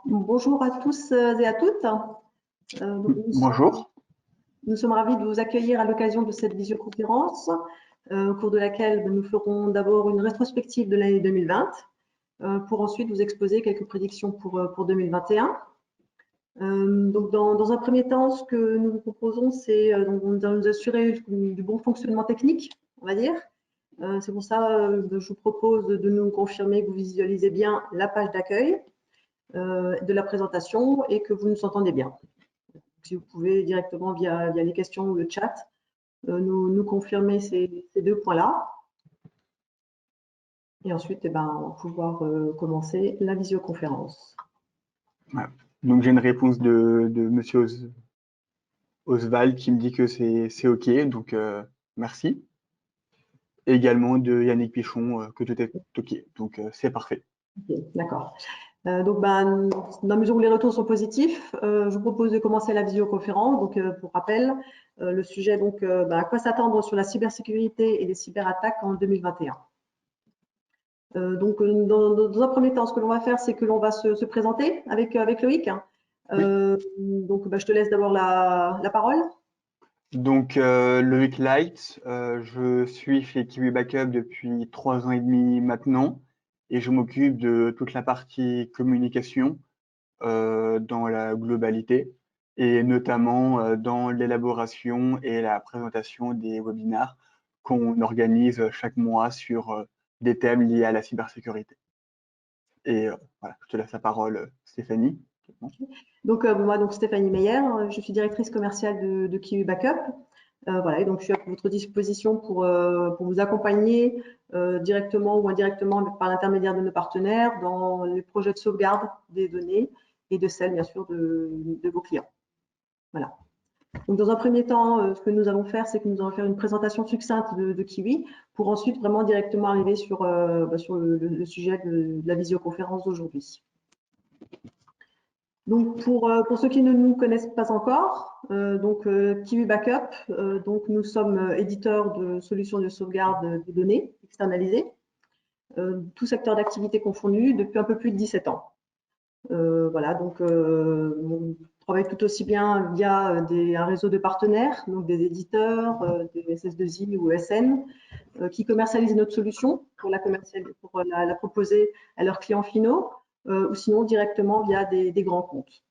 Bonjour à tous et à toutes. Bonjour. Nous sommes ravis de vous accueillir à l'occasion de cette visioconférence, au cours de laquelle nous ferons d'abord une rétrospective de l'année 2020, pour ensuite vous exposer quelques prédictions pour 2021. Donc dans un premier temps, ce que nous vous proposons, c'est de nous assurer du bon fonctionnement technique, on va dire. C'est pour ça que je vous propose de nous confirmer que vous visualisez bien la page d'accueil de la présentation et que vous nous entendez bien. Si vous pouvez directement via les questions ou le chat nous confirmer ces deux points-là. Et ensuite, on va pouvoir commencer la visioconférence. Ouais. Donc j'ai une réponse de Monsieur Oswald qui me dit que c'est OK, donc merci. Et également de Yannick Pichon que tout est OK, donc c'est parfait. Okay, d'accord. Donc, dans la mesure où les retours sont positifs, je vous propose de commencer la visioconférence. Donc, pour rappel, le sujet, donc, à quoi s'attendre sur la cybersécurité et les cyberattaques en 2021. Donc, dans un premier temps, ce que l'on va faire, c'est que l'on va se présenter avec Loïc. Oui. Donc, je te laisse d'abord la parole. Donc Loïc Light, je suis chez Kiwi Backup depuis 3 ans et demi maintenant et je m'occupe de toute la partie communication dans la globalité et notamment dans l'élaboration et la présentation des webinaires qu'on organise chaque mois sur des thèmes liés à la cybersécurité. Et voilà, je te laisse la parole, Stéphanie. Donc, moi, donc Stéphanie Meyer, je suis directrice commerciale de Kiwi Backup. Voilà, et donc je suis à votre disposition pour vous accompagner directement ou indirectement par l'intermédiaire de nos partenaires dans les projets de sauvegarde des données et de celles, bien sûr, de vos clients. Voilà. Donc, dans un premier temps, ce que nous allons faire, c'est que nous allons faire une présentation succincte de Kiwi pour ensuite vraiment directement arriver sur le sujet de la visioconférence d'aujourd'hui. Donc, pour ceux qui ne nous connaissent pas encore, Kiwi Backup, donc nous sommes éditeurs de solutions de sauvegarde des données externalisées, tout secteur d'activité confondu, depuis un peu plus de 17 ans. Voilà, donc on travaille tout aussi bien via un réseau de partenaires, donc des éditeurs, des SS2I ou SN, qui commercialisent notre solution pour la proposer à leurs clients finaux, ou sinon directement via des grands comptes.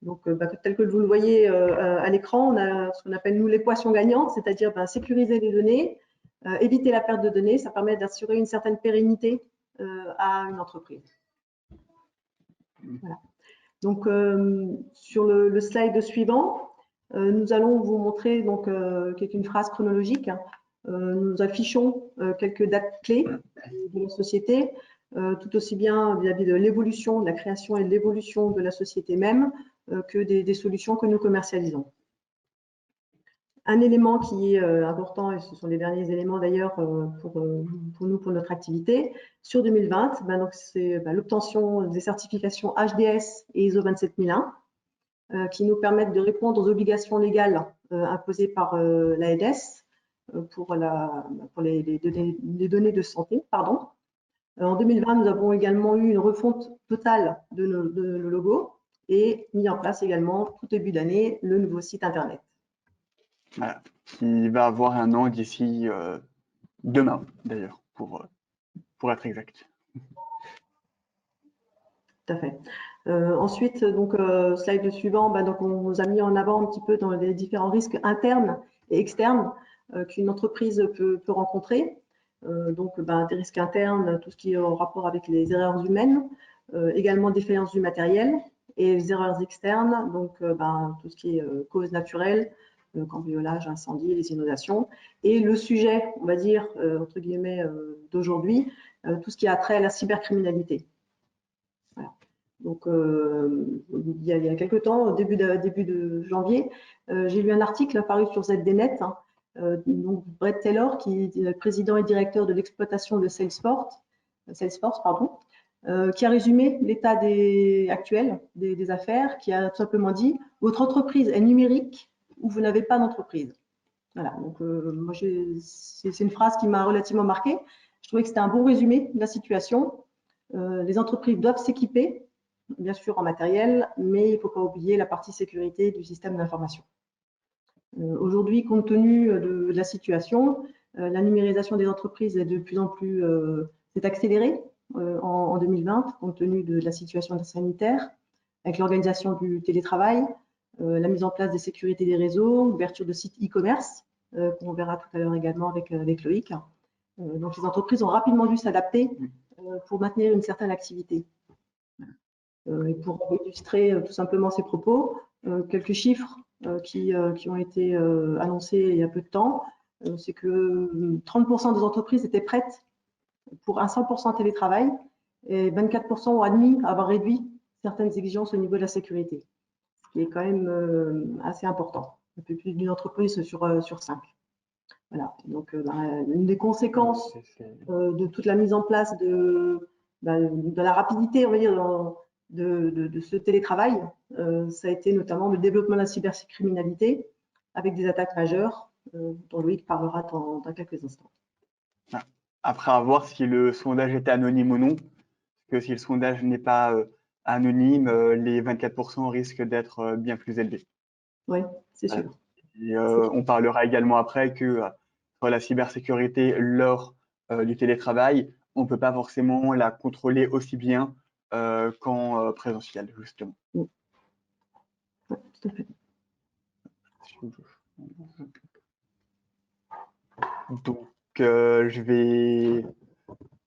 Donc, tel que vous le voyez à l'écran, on a ce qu'on appelle nous l'équation gagnante, c'est-à-dire sécuriser les données, éviter la perte de données, ça permet d'assurer une certaine pérennité à une entreprise. Voilà. Donc, sur le slide suivant, nous allons vous montrer, donc, qui est une phrase chronologique. Nous affichons quelques dates clés de la société, tout aussi bien vis-à-vis de l'évolution, de la création et de l'évolution de la société même, que des solutions que nous commercialisons. Un élément qui est important, et ce sont les derniers éléments d'ailleurs pour nous, pour notre activité, sur 2020, c'est l'obtention des certifications HDS et ISO 27001, qui nous permettent de répondre aux obligations légales imposées par l'AEDES pour les données de santé. Pardon. En 2020, nous avons également eu une refonte totale de nos logos et mis en place également, tout début d'année, le nouveau site Internet. Voilà, qui va avoir un an d'ici demain, d'ailleurs, pour être exact. Tout à fait. Ensuite, donc, slide suivant, donc on vous a mis en avant un petit peu dans les différents risques internes et externes qu'une entreprise peut rencontrer. Donc, des risques internes, tout ce qui est en rapport avec les erreurs humaines, également défaillance du matériel, et les erreurs externes, donc tout ce qui est cause naturelle, cambriolage, incendie, les inondations, et le sujet, on va dire, entre guillemets, d'aujourd'hui, tout ce qui a trait à la cybercriminalité. Voilà. Donc, il y a quelques temps, début de janvier, j'ai lu un article paru sur ZDNet, donc Brett Taylor, qui est président et directeur de l'exploitation de Salesforce, qui a résumé l'état actuel des affaires, qui a tout simplement dit « Votre entreprise est numérique ou vous n'avez pas d'entreprise ». Voilà, donc moi, c'est une phrase qui m'a relativement marquée. Je trouvais que c'était un bon résumé de la situation. Les entreprises doivent s'équiper bien sûr en matériel, mais il ne faut pas oublier la partie sécurité du système d'information. Aujourd'hui, compte tenu de la situation, la numérisation des entreprises est de plus en plus s'est accélérée en 2020, compte tenu de la situation sanitaire, avec l'organisation du télétravail, la mise en place des sécurités des réseaux, l'ouverture de sites e-commerce, qu'on verra tout à l'heure également avec Loïc. Donc les entreprises ont rapidement dû s'adapter pour maintenir une certaine activité. Et pour illustrer tout simplement ces propos, quelques chiffres qui ont été annoncés il y a peu de temps, c'est que 30% des entreprises étaient prêtes pour un 100% télétravail et 24% ont admis avoir réduit certaines exigences au niveau de la sécurité, ce qui est quand même assez important, un peu plus d'une entreprise sur 5. Voilà. Donc, une des conséquences de toute la mise en place de la rapidité, on va dire, de ce télétravail, ça a été notamment le développement de la cybercriminalité avec des attaques majeures, dont Loïc parlera dans quelques instants. Après, à voir si le sondage était anonyme ou non, parce que si le sondage n'est pas anonyme, les 24% risquent d'être bien plus élevés. Oui, c'est sûr. Et, on parlera également après que sur la cybersécurité lors du télétravail, on ne peut pas forcément la contrôler aussi bien qu'en présentiel, justement. Oui, tout à fait. Donc, je vais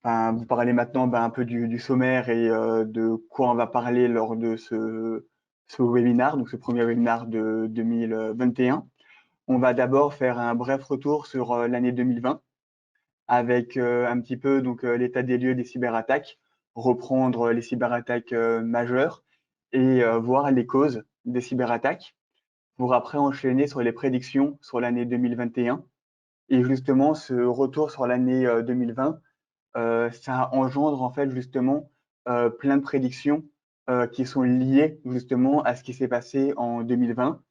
vous parler maintenant un peu du sommaire et de quoi on va parler lors de ce webinaire, donc ce premier webinaire de 2021. On va d'abord faire un bref retour sur l'année 2020 avec un petit peu l'état des lieux des cyberattaques, reprendre les cyberattaques majeures et voir les causes des cyberattaques pour après enchaîner sur les prédictions sur l'année 2021. Et justement, ce retour sur l'année 2020, ça engendre en fait justement plein de prédictions qui sont liées justement à ce qui s'est passé en 2020.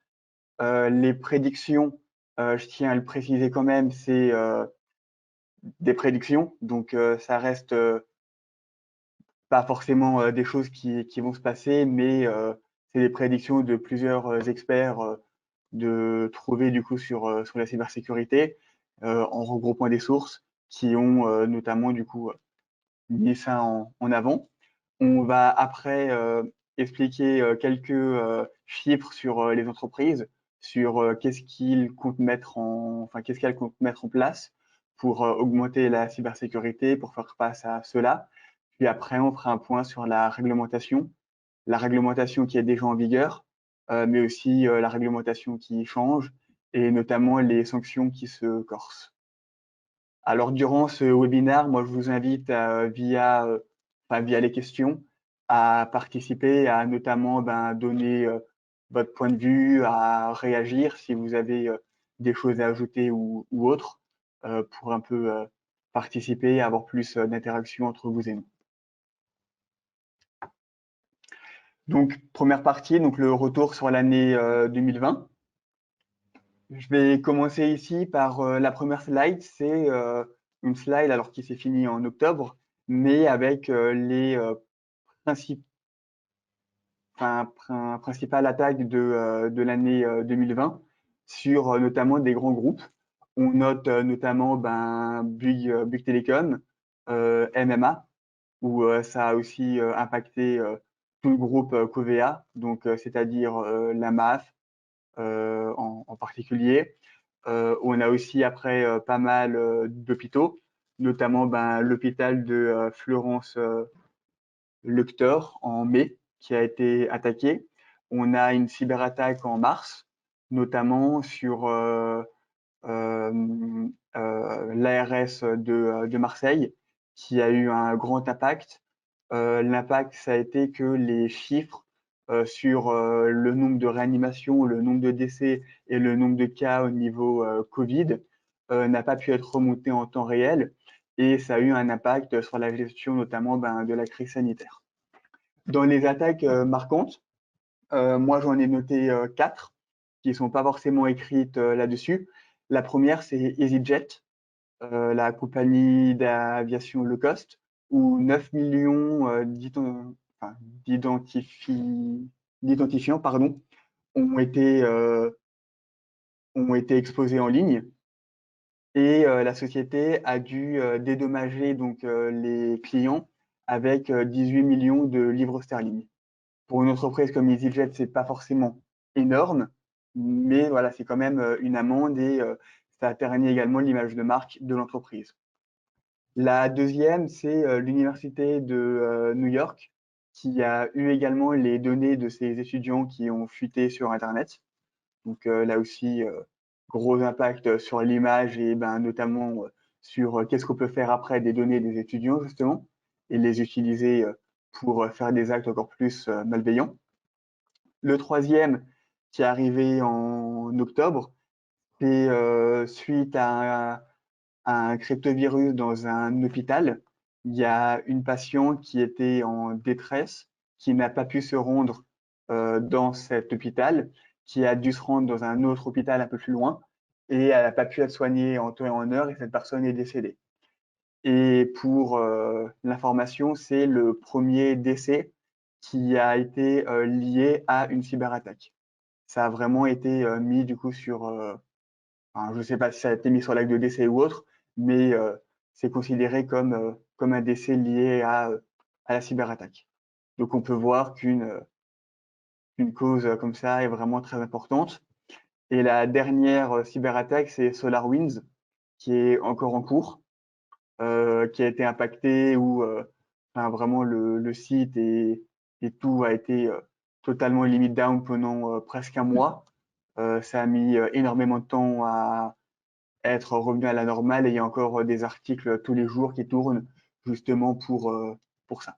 Les prédictions, je tiens à le préciser quand même, c'est des prédictions, donc ça reste pas forcément des choses qui vont se passer, mais c'est des prédictions de plusieurs experts de trouver du coup sur la cybersécurité en regroupant des sources qui ont notamment du coup mis ça en avant. On va après expliquer quelques chiffres sur les entreprises, sur qu'est-ce qu'elles comptent mettre en place pour augmenter la cybersécurité, pour faire face à cela. Puis après, on fera un point sur la réglementation qui est déjà en vigueur, mais aussi la réglementation qui change et notamment les sanctions qui se corsent. Alors, durant ce webinaire, moi, je vous invite via les questions à participer, à notamment donner votre point de vue, à réagir si vous avez des choses à ajouter ou autres pour un peu participer et avoir plus d'interaction entre vous et nous. Donc, première partie, donc le retour sur l'année 2020. Je vais commencer ici par la première slide. C'est une slide alors qui s'est finie en octobre, mais avec les principales attaques de l'année 2020 sur notamment des grands groupes. On note notamment Bouygues Telecom, MMA, où ça a aussi impacté tout le groupe Covea, donc c'est-à-dire la MAF en particulier. On a aussi après pas mal d'hôpitaux, notamment l'hôpital de Florence Lecteur en mai qui a été attaqué. On a une cyberattaque en mars, notamment sur l'ARS de Marseille, qui a eu un grand impact. L'impact, ça a été que les chiffres sur le nombre de réanimations, le nombre de décès et le nombre de cas au niveau Covid n'a pas pu être remonté en temps réel et ça a eu un impact sur la gestion notamment de la crise sanitaire. Dans les attaques marquantes, moi j'en ai noté 4 qui ne sont pas forcément écrites là-dessus. La première, c'est EasyJet, la compagnie d'aviation low cost, où 9 millions, d'identifiants pardon, ont été exposés en ligne et la société a dû dédommager donc les clients avec 18 millions de livres sterling. Pour une entreprise comme EasyJet, c'est pas forcément énorme, mais voilà, c'est quand même une amende et ça a terni également l'image de marque de l'entreprise. La deuxième, c'est l'université de New York qui a eu également les données de ses étudiants qui ont fuité sur Internet. Donc là aussi, gros impact sur l'image et ben, notamment sur qu'est-ce qu'on peut faire après des données des étudiants justement et les utiliser pour faire des actes encore plus malveillants. Le troisième, qui est arrivé en octobre, c'est suite à un cryptovirus dans un hôpital. Il y a une patiente qui était en détresse, qui n'a pas pu se rendre dans cet hôpital, qui a dû se rendre dans un autre hôpital un peu plus loin, et elle n'a pas pu être soignée en temps et en heure, et cette personne est décédée. Et pour l'information, c'est le premier décès qui a été lié à une cyberattaque. Ça a vraiment été mis du coup sur, enfin, je ne sais pas si ça a été mis sur l'acte de décès ou autre, mais c'est considéré comme un décès lié à la cyberattaque. Donc on peut voir qu'une cause comme ça est vraiment très importante. Et la dernière cyberattaque, c'est SolarWinds, qui est encore en cours, qui a été impacté où enfin, vraiment le site et tout a été totalement limit down pendant presque un mois. Ça a mis énormément de temps à être revenu à la normale et il y a encore des articles tous les jours qui tournent justement pour ça.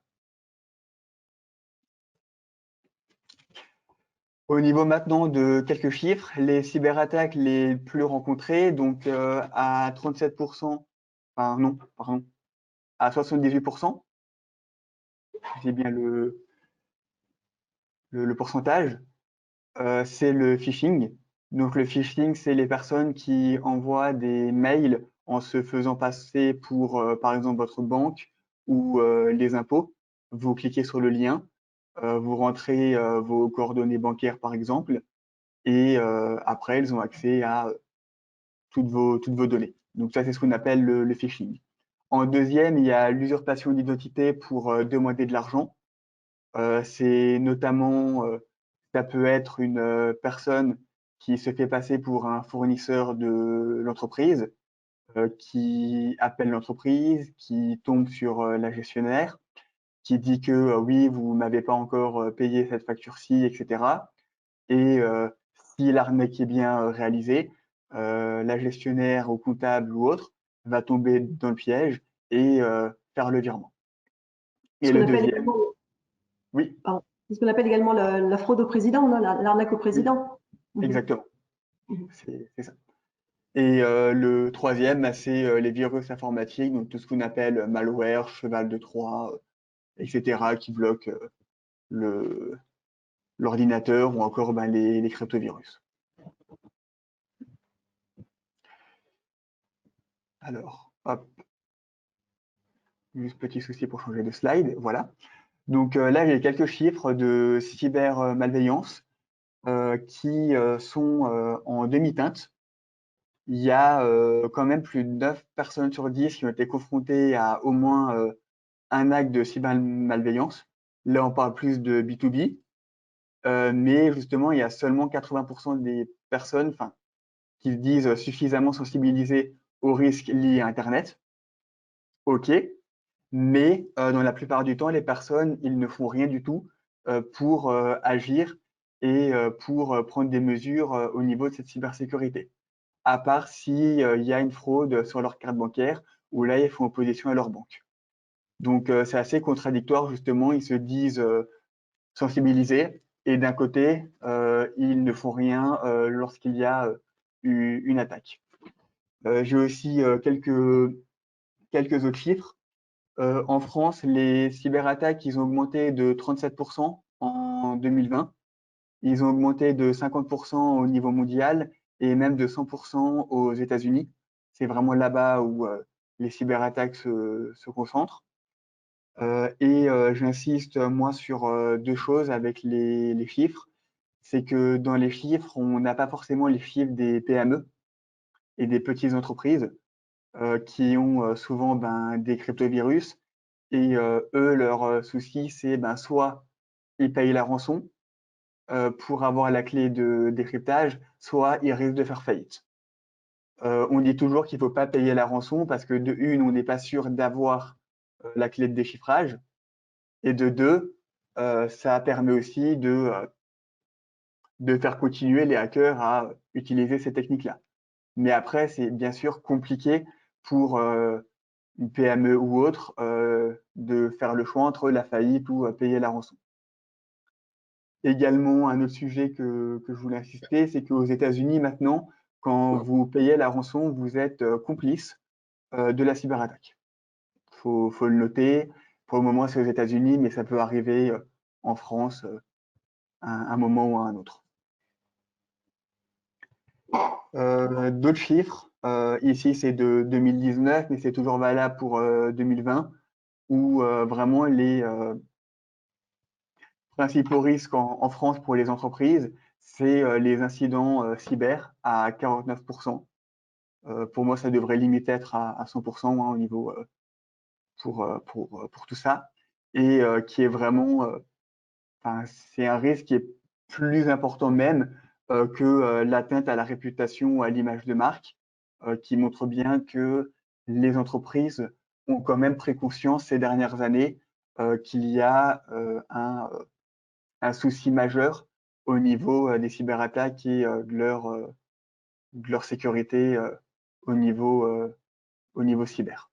Au niveau maintenant de quelques chiffres, les cyberattaques les plus rencontrées, donc à 37%, enfin non, pardon, à 78%, c'est bien le pourcentage, c'est le phishing. Donc le phishing, c'est les personnes qui envoient des mails en se faisant passer pour, par exemple, votre banque ou les impôts. Vous cliquez sur le lien, vous rentrez vos coordonnées bancaires, par exemple, et après, ils ont accès à toutes vos données. Donc ça, c'est ce qu'on appelle le phishing. En deuxième, il y a l'usurpation d'identité pour demander de l'argent. C'est notamment, ça peut être une personne qui se fait passer pour un fournisseur de l'entreprise, qui appelle l'entreprise, qui tombe sur la gestionnaire, qui dit que oui, vous m'avez pas encore payé cette facture-ci, etc. Et si l'arnaque est bien réalisée, la gestionnaire ou comptable ou autre va tomber dans le piège et faire le virement. Ce Et qu'on le appelle deuxième, également, oui, pardon, ce qu'on appelle également la fraude au président, l'arnaque au oui, président. exactement, Mhm. c'est ça. Et le troisième, bah, c'est les virus informatiques, donc tout ce qu'on appelle malware, cheval de Troie, etc., qui bloquent l'ordinateur ou encore bah, les cryptovirus. Alors, hop, juste petit souci pour changer de slide, voilà. Donc là, j'ai quelques chiffres de cybermalveillance qui sont en demi-teinte. Il y a quand même plus de 9 personnes sur 10 qui ont été confrontées à au moins un acte de cybermalveillance. Là, on parle plus de B2B, mais justement, il y a seulement 80% des personnes qui se disent suffisamment sensibilisées aux risques liés à Internet. OK, mais dans la plupart du temps, les personnes, ils ne font rien du tout pour agir et pour prendre des mesures au niveau de cette cybersécurité. À part s'il y a une fraude sur leur carte bancaire, où là, ils font opposition à leur banque. Donc, c'est assez contradictoire, justement. Ils se disent sensibilisés et d'un côté, ils ne font rien lorsqu'il y a une attaque. J'ai aussi quelques autres chiffres. En France, les cyberattaques, ils ont augmenté de 37% en 2020. Ils ont augmenté de 50% au niveau mondial et même de 100% aux États-Unis. C'est vraiment là-bas où les cyberattaques se concentrent. J'insiste moi sur deux choses avec les chiffres. C'est que dans les chiffres, on n'a pas forcément les chiffres des PME et des petites entreprises qui ont souvent des cryptovirus. Et eux, leur souci, c'est soit ils payent la rançon pour avoir la clé de décryptage, soit ils risquent de faire faillite. On dit toujours qu'il ne faut pas payer la rançon parce que de une, on n'est pas sûr d'avoir la clé de déchiffrage, et de deux, ça permet aussi de faire continuer les hackers à utiliser ces techniques-là. Mais après, c'est bien sûr compliqué pour une PME ou autre de faire le choix entre la faillite ou payer la rançon. Également, un autre sujet que je voulais insister, c'est qu'aux États-Unis maintenant, quand vous payez la rançon, vous êtes complice de la cyberattaque. Faut le noter. Pour le moment, c'est aux États-Unis, mais ça peut arriver en France à un moment ou à un autre. D'autres chiffres, ici c'est de 2019, mais c'est toujours valable pour 2020, où vraiment les principaux risques en France pour les entreprises, c'est les incidents cyber à 49%. Pour moi, ça devrait limiter être à 100% au niveau pour tout ça, et qui est vraiment, c'est un risque qui est plus important même que l'atteinte à la réputation ou à l'image de marque, qui montre bien que les entreprises ont quand même pris conscience ces dernières années qu'il y a un souci majeur au niveau des cyberattaques et de leur sécurité au niveau cyber.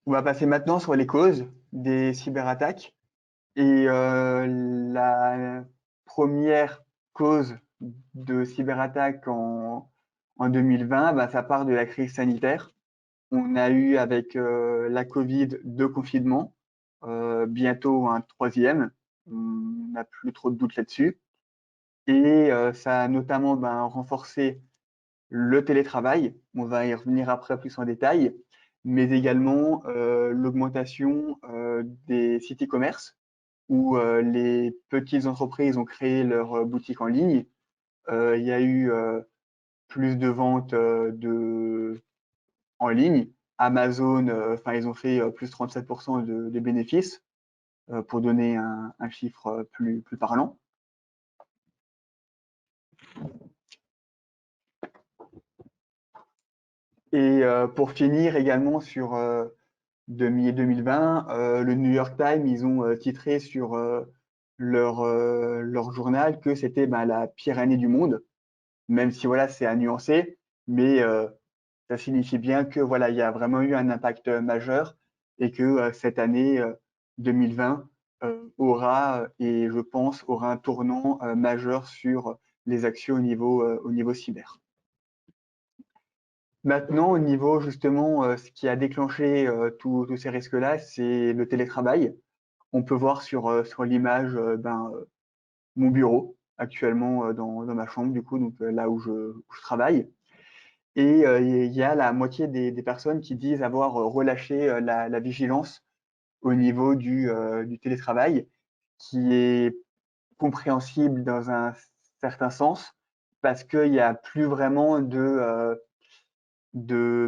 On va passer maintenant sur les causes des cyberattaques. Et la première cause de cyberattaque en 2020, ça part de la crise sanitaire. On a eu avec la Covid 2 confinements, bientôt un troisième. On n'a plus trop de doute là-dessus. Et ça a notamment renforcé le télétravail. On va y revenir après plus en détail, mais également l'augmentation des sites e-commerce où les petites entreprises ont créé leur boutique en ligne. Il y a eu plus de ventes en ligne. Amazon, ils ont fait plus 37% de bénéfices, pour donner un chiffre plus parlant. Et pour finir également sur 2020, le New York Times, ils ont titré sur leur journal que c'était la pire année du monde, même si voilà, c'est à nuancer, mais ça signifie bien que voilà, il y a vraiment eu un impact majeur et que cette année 2020 aura, et je pense, aura un tournant majeur sur les actions au niveau cyber. Maintenant, au niveau justement, ce qui a déclenché tous ces risques-là, c'est le télétravail. On peut voir sur l'image mon bureau actuellement dans ma chambre, du coup, donc là où je travaille. Et il y a la moitié des personnes qui disent avoir relâché la vigilance au niveau du télétravail, qui est compréhensible dans un certain sens, parce qu'il n'y a plus vraiment de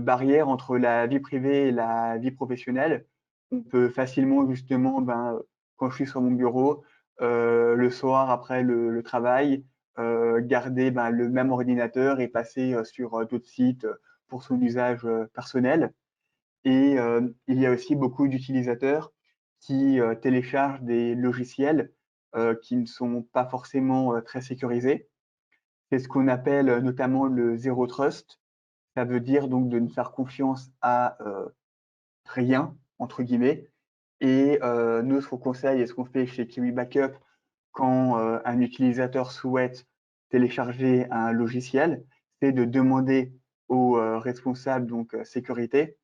barrière entre la vie privée et la vie professionnelle. On peut facilement, justement, quand je suis sur mon bureau, le soir après le travail, garder le même ordinateur et passer sur d'autres sites pour son usage personnel. Et il y a aussi beaucoup d'utilisateurs qui téléchargent des logiciels qui ne sont pas forcément très sécurisés. C'est ce qu'on appelle notamment le zero trust. Ça veut dire donc de ne faire confiance à rien, entre guillemets. Et notre conseil, et ce qu'on fait chez Kiwi Backup, quand un utilisateur souhaite télécharger un logiciel, c'est de demander au responsable donc sécurité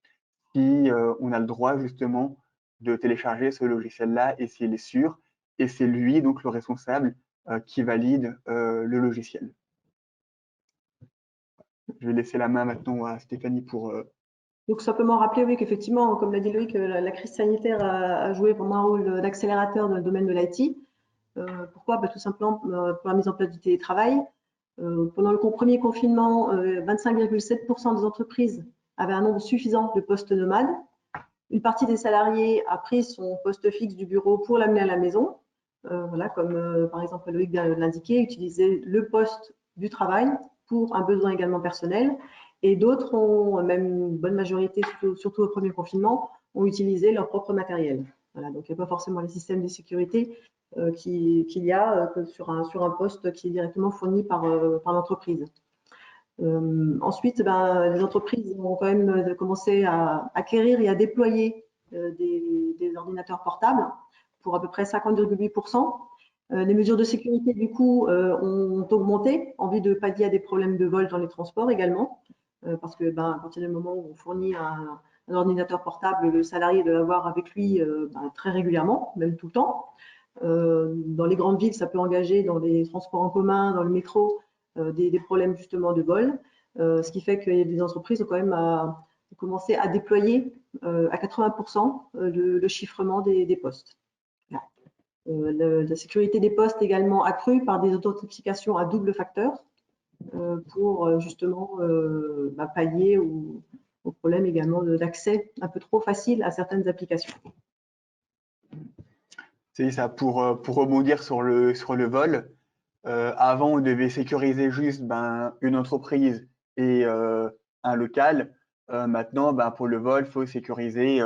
si on a le droit justement de télécharger ce logiciel-là et s'il est sûr. Et c'est lui, donc le responsable, qui valide le logiciel. je vais laisser la main maintenant à Stéphanie pour… Donc, simplement rappeler, oui, qu'effectivement, comme l'a dit Loïc, la crise sanitaire a joué vraiment un rôle d'accélérateur dans le domaine de l'IT. Pourquoi? Tout simplement pour la mise en place du télétravail. Pendant le premier confinement, 25,7% des entreprises avaient un nombre suffisant de postes nomades. Une partie des salariés a pris son poste fixe du bureau pour l'amener à la maison. Voilà, comme par exemple Loïc vient de l'indiquer, utiliser le poste du travail pour un besoin également personnel. Et d'autres ont, même une bonne majorité, surtout au premier confinement, ont utilisé leur propre matériel. Voilà, donc il n'y a pas forcément les systèmes de sécurité qu'il y a sur un poste qui est directement fourni par l'entreprise. Ensuite, les entreprises ont quand même commencé à acquérir et à déployer des ordinateurs portables pour à peu près 50,8%. Les mesures de sécurité, du coup, ont augmenté en vue de pallier à des problèmes de vol dans les transports également, parce que à partir du moment où on fournit un ordinateur portable, le salarié doit l'avoir avec lui très régulièrement, même tout le temps. Dans les grandes villes, ça peut engager dans les transports en commun, dans le métro, des problèmes justement de vol, ce qui fait que des entreprises ont quand même commencé à déployer à 80% le chiffrement des postes. La sécurité des postes également accrue par des authentifications à double facteur pour justement pallier au problème également d'accès un peu trop facile à certaines applications. C'est ça, pour rebondir sur le vol, avant, on devait sécuriser juste une entreprise et un local. Maintenant, pour le vol, il faut sécuriser,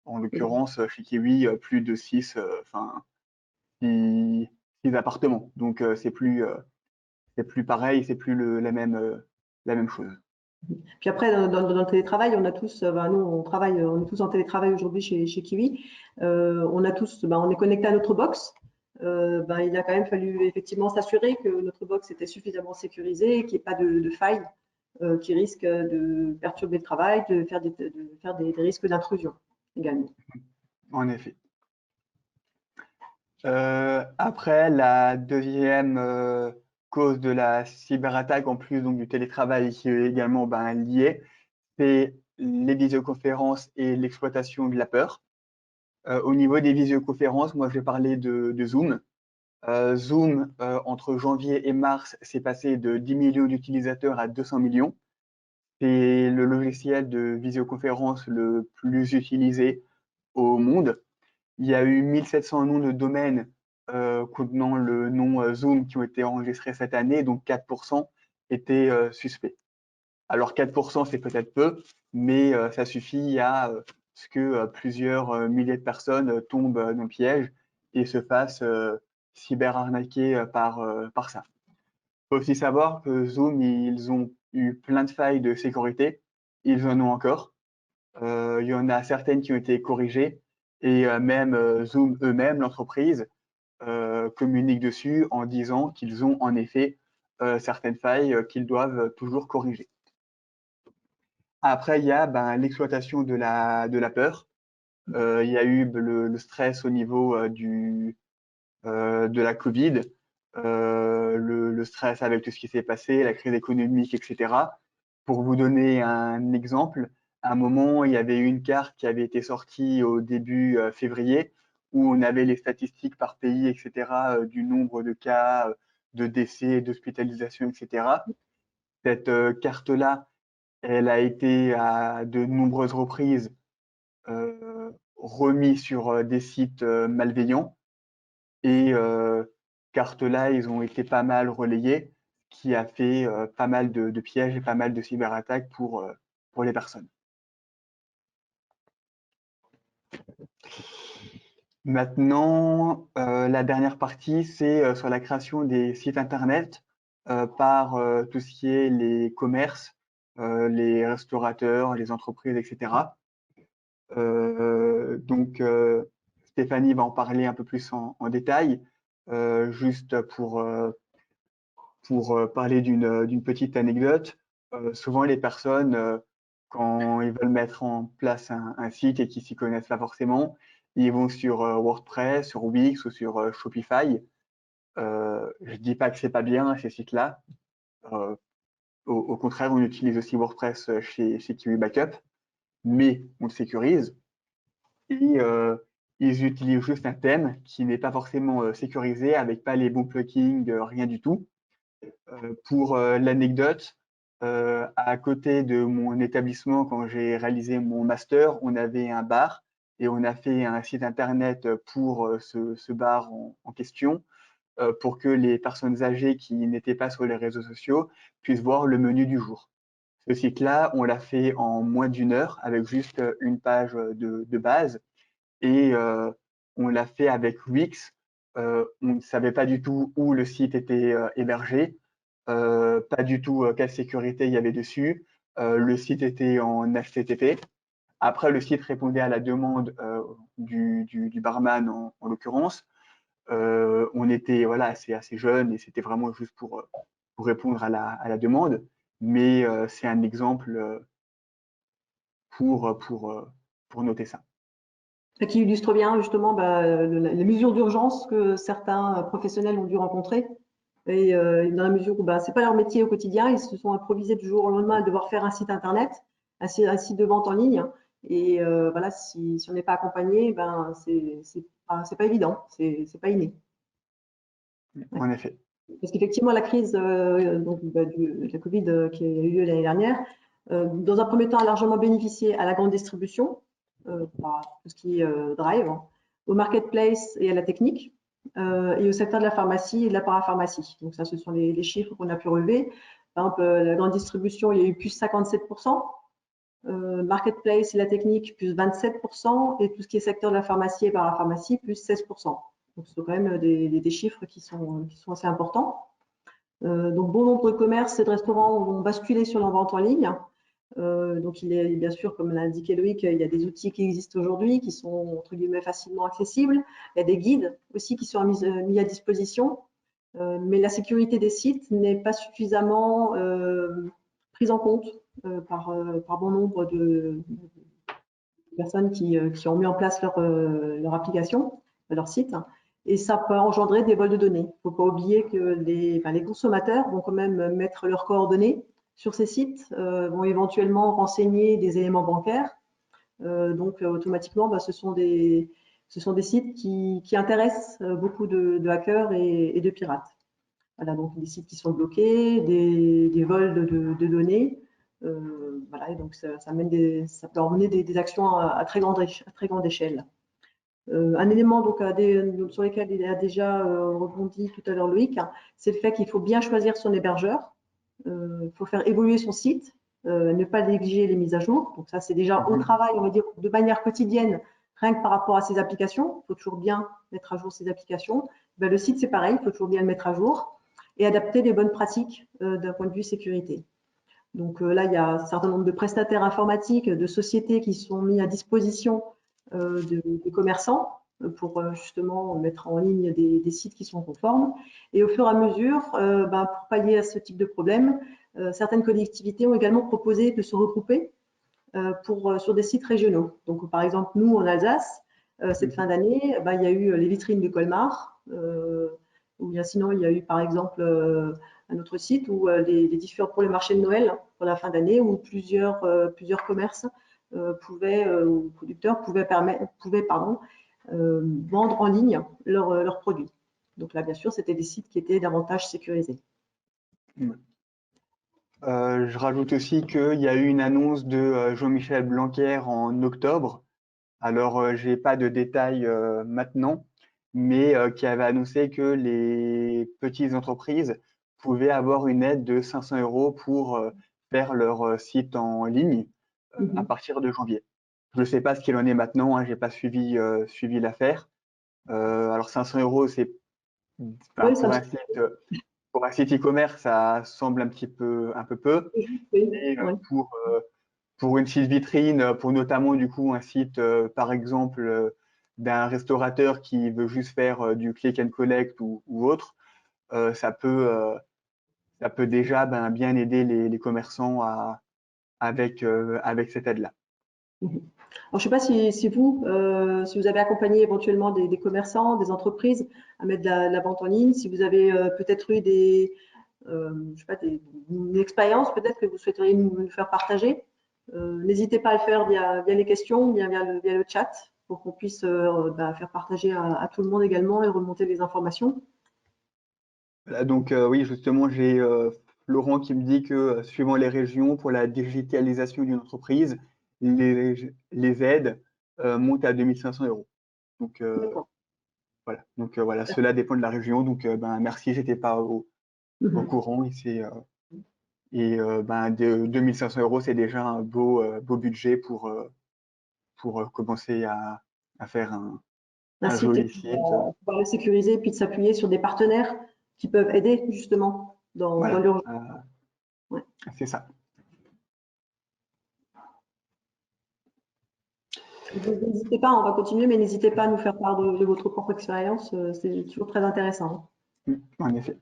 en l'occurrence, chez Kiwi, plus de 6 appartements. Donc, c'est plus pareil, c'est plus la même chose. Puis après, dans le télétravail, on a tous, nous, on est tous en télétravail aujourd'hui chez Kiwi. On a tous, on est connecté à notre box. Il a quand même fallu effectivement s'assurer que notre box était suffisamment sécurisée, qu'il n'y ait pas de failles qui risquent de perturber le travail, de faire des risques d'intrusion également. En effet. Après, la deuxième cause de la cyberattaque, en plus donc du télétravail qui est également lié, c'est les visioconférences et l'exploitation de la peur. Au niveau des visioconférences, moi je vais parler de Zoom. Zoom, entre janvier et mars, s'est passé de 10 millions d'utilisateurs à 200 millions. C'est le logiciel de visioconférence le plus utilisé au monde. Il y a eu 1700 noms de domaines contenant le nom Zoom qui ont été enregistrés cette année, donc 4% étaient suspects. Alors 4%, c'est peut-être peu, mais ça suffit à ce que plusieurs milliers de personnes tombent dans le piège et se fassent cyber-arnaquer par ça. Il faut aussi savoir que Zoom, ils ont eu plein de failles de sécurité. Ils en ont encore. Il y en a certaines qui ont été corrigées et même Zoom eux-mêmes, l'entreprise, communique dessus en disant qu'ils ont en effet certaines failles qu'ils doivent toujours corriger. Après, il y a l'exploitation de la peur. Il y a eu le stress au niveau de la Covid, le stress avec tout ce qui s'est passé, la crise économique, etc. Pour vous donner un exemple, à un moment, il y avait une carte qui avait été sortie au début février où on avait les statistiques par pays, etc., du nombre de cas, de décès, d'hospitalisation, etc. Cette carte-là, elle a été à de nombreuses reprises remise sur des sites malveillants et cartes-là, ils ont été pas mal relayés, qui a fait pas mal de pièges et pas mal de cyberattaques pour les personnes. Maintenant, la dernière partie, c'est sur la création des sites internet par tout ce qui est les commerces, les restaurateurs, les entreprises, etc. Donc, Stéphanie va en parler un peu plus en détail, juste pour parler d'une petite anecdote. Souvent, les personnes, quand ils veulent mettre en place un site et qu'ils s'y connaissent pas forcément, ils vont sur WordPress, sur Wix ou sur Shopify. Je dis pas que c'est pas bien ces sites-là. Au contraire, on utilise aussi WordPress chez Kiwi Backup, mais on le sécurise. Et ils utilisent juste un thème qui n'est pas forcément sécurisé, avec pas les bons plugins, rien du tout. Pour l'anecdote, à côté de mon établissement, quand j'ai réalisé mon master, on avait un bar et on a fait un site internet pour ce bar en question, pour que les personnes âgées qui n'étaient pas sur les réseaux sociaux puissent voir le menu du jour. Ce site-là, on l'a fait en moins d'1 heure avec juste une page de base, et on l'a fait avec Wix. On ne savait pas du tout où le site était hébergé, pas du tout quelle sécurité il y avait dessus. Le site était en HTTP. Après, le site répondait à la demande du barman en l'occurrence. On était voilà, assez jeune et c'était vraiment juste pour répondre à la demande. Mais c'est un exemple pour noter ça. Qui illustre bien justement les mesures d'urgence que certains professionnels ont dû rencontrer. Et dans la mesure où c'est pas leur métier au quotidien, ils se sont improvisés du jour au lendemain à devoir faire un site internet, un site de vente en ligne. Et voilà, si on n'est pas accompagné, c'est pas évident, c'est pas inné. En effet. Parce qu'effectivement, la crise de la Covid qui a eu lieu l'année dernière, dans un premier temps, a largement bénéficié à la grande distribution, par tout ce qui est drive, hein, au marketplace et à la technique, et au secteur de la pharmacie et de la parapharmacie. Donc ça, ce sont les chiffres qu'on a pu relever. Par exemple, la grande distribution, il y a eu plus 57%, marketplace et la technique, plus 27%, et tout ce qui est secteur de la pharmacie et parapharmacie, plus 16%. Donc, ce sont quand même des chiffres qui sont assez importants. Donc, bon nombre de commerces et de restaurants vont basculer sur la vente en ligne. Donc, il est bien sûr, comme l'a indiqué Loïc, il y a des outils qui existent aujourd'hui qui sont entre guillemets facilement accessibles. Il y a des guides aussi qui sont mis à disposition. Mais la sécurité des sites n'est pas suffisamment prise en compte par bon nombre de personnes qui ont mis en place leur application, leur site. Et ça peut engendrer des vols de données. Il ne faut pas oublier que les consommateurs vont quand même mettre leurs coordonnées sur ces sites, vont éventuellement renseigner des éléments bancaires. Donc, automatiquement, ce sont des sites qui intéressent beaucoup de hackers et de pirates. Voilà, donc des sites qui sont bloqués, des vols de données. Voilà, et donc ça peut emmener des actions à très grande échelle. Un élément donc, sur lequel il a déjà rebondi tout à l'heure Loïc, hein, c'est le fait qu'il faut bien choisir son hébergeur. Il faut faire évoluer son site, ne pas négliger les mises à jour. Donc ça, c'est déjà au travail, on va dire, de manière quotidienne, rien que par rapport à ses applications. Il faut toujours bien mettre à jour ses applications. Le site, c'est pareil, il faut toujours bien le mettre à jour et adapter les bonnes pratiques d'un point de vue sécurité. Donc là, il y a un certain nombre de prestataires informatiques, de sociétés qui sont mis à disposition des commerçants pour justement mettre en ligne des sites qui sont conformes. Et au fur et à mesure, pour pallier à ce type de problème, certaines collectivités ont également proposé de se regrouper sur des sites régionaux. Donc par exemple, nous en Alsace, cette fin d'année, il y a eu les vitrines de Colmar, ou bien sinon il y a eu par exemple un autre site où pour le marché de Noël pour la fin d'année, où plusieurs commerces ou producteurs pouvaient vendre en ligne leurs produits. Donc là, bien sûr, c'était des sites qui étaient davantage sécurisés. Je rajoute aussi qu'il y a eu une annonce de Jean-Michel Blanquer en octobre. Alors, j'ai pas de détails maintenant, mais qui avait annoncé que les petites entreprises pouvaient avoir une aide de 500 € pour faire leur site en ligne à partir de janvier. Je ne sais pas ce qu'il en est maintenant, hein, j'ai pas suivi l'affaire. Alors 500 €, c'est pour un site e-commerce, ça semble un peu peu. Mais pour une site vitrine, pour notamment du coup un site par exemple d'un restaurateur qui veut juste faire du click and collect ou autre, ça peut déjà bien aider les commerçants avec cette aide-là. Alors, je ne sais pas si vous avez accompagné éventuellement des commerçants, des entreprises à mettre de la vente en ligne, si vous avez peut-être eu je sais pas, une expérience peut-être que vous souhaiteriez nous faire partager, n'hésitez pas à le faire via les questions ou bien via le chat pour qu'on puisse faire partager à tout le monde également et remonter les informations. Voilà, donc oui, justement, j'ai Laurent qui me dit que suivant les régions, pour la digitalisation d'une entreprise, les aides montent à 2500 euros. Donc D'accord. voilà, donc voilà, cela dépend de la région. Donc ben merci, j'étais pas au Mhm. courant et ben 2500 euros, c'est déjà un beau budget pour commencer à faire Un un site et joli puis, site. pouvoir le sécuriser puis de s'appuyer sur des partenaires qui peuvent aider justement dans Voilà, l'urgence. Ouais. c'est ça. N'hésitez pas, on va continuer, mais n'hésitez pas à nous faire part de votre propre expérience, c'est toujours très intéressant. En effet.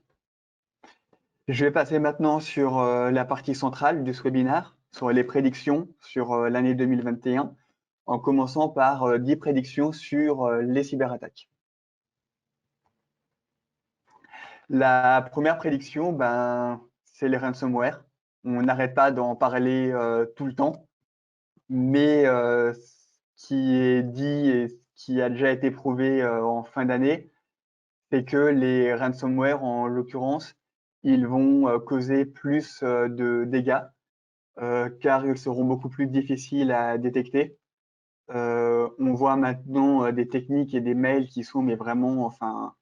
Je vais passer maintenant sur la partie centrale de ce webinaire, sur les prédictions sur l'année 2021, en commençant par 10 prédictions sur les cyberattaques. La première prédiction, ben, c'est les ransomware. On n'arrête pas d'en parler tout le temps, mais ce qui est dit et ce qui a déjà été prouvé en fin d'année, c'est que les ransomware, en l'occurrence, ils vont causer plus de dégâts car ils seront beaucoup plus difficiles à détecter. On voit maintenant des techniques et des mails qui sont mais vraiment enfin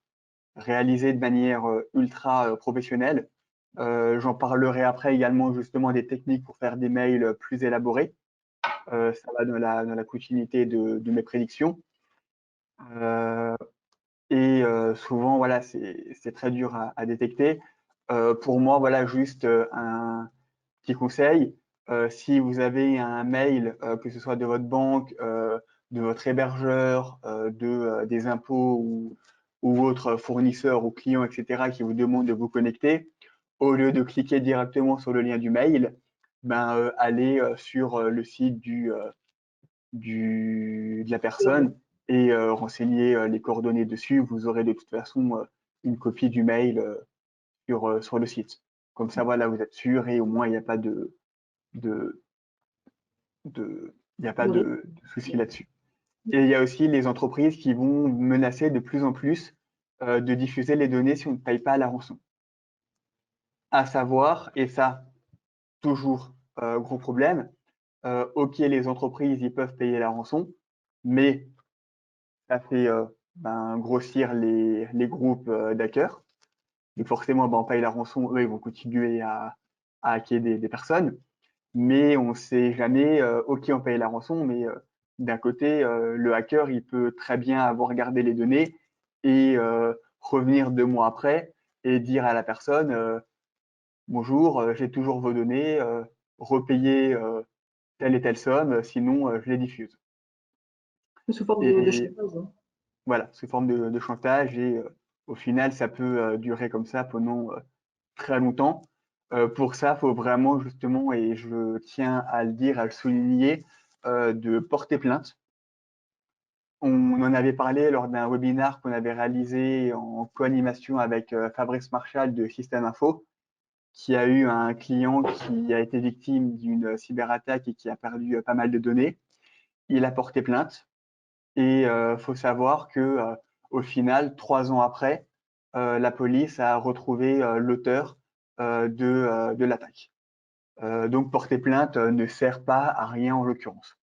réalisés de manière ultra professionnelle. J'en parlerai après également justement des techniques pour faire des mails plus élaborés. Ça va dans la continuité de mes prédictions. Et souvent, voilà, c'est très dur à détecter. Pour moi, voilà, juste un petit conseil. Si vous avez un mail, que ce soit de votre banque, de votre hébergeur, des impôts ou autres fournisseurs ou clients, etc., qui vous demandent de vous connecter, au lieu de cliquer directement sur le lien du mail, ben, allez sur le site de la personne et renseigner les coordonnées dessus. Vous aurez de toute façon une copie du mail sur le site. Comme ça, voilà, vous êtes sûr et au moins il n'y a pas de, il n'y a pas de souci là-dessus. Et il y a aussi les entreprises qui vont menacer de plus en plus de diffuser les données si on ne paye pas la rançon. À savoir, et ça, toujours gros problème, ok, les entreprises, ils peuvent payer la rançon, mais ça fait grossir les groupes d'hackers. Donc forcément, ben, on paye la rançon, eux, ils vont continuer à hacker des personnes. Mais on ne sait jamais, ok, on paye la rançon, mais d'un côté, le hacker, il peut très bien avoir gardé les données et revenir 2 mois après et dire à la personne, bonjour, j'ai toujours vos données, repayez telle et telle somme, sinon je les diffuse. Sous forme de Et chantage, hein. voilà, sous forme de chantage et au final, ça peut durer comme ça pendant très longtemps. Pour ça, il faut vraiment justement, et je tiens à le dire, à le souligner, de porter plainte. On en avait parlé lors d'un webinaire qu'on avait réalisé en co-animation avec Fabrice Marchal de Système Info, qui a eu un client qui a été victime d'une cyberattaque et qui a perdu pas mal de données. Il a porté plainte et faut savoir que au final, 3 ans après, la police a retrouvé l'auteur de l'attaque. Donc porter plainte ne sert pas à rien en l'occurrence.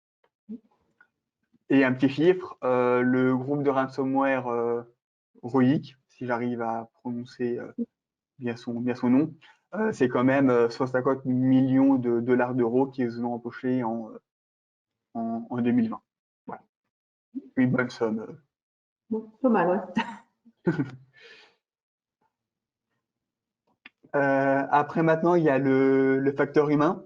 Et un petit chiffre, le groupe de ransomware Roic, si j'arrive à prononcer bien son nom, c'est quand même 150 millions de dollars d'euros qu'ils ont empochés en 2020. Voilà. Une bonne somme. Bon, pas mal, ouais. Après maintenant, il y a le facteur humain,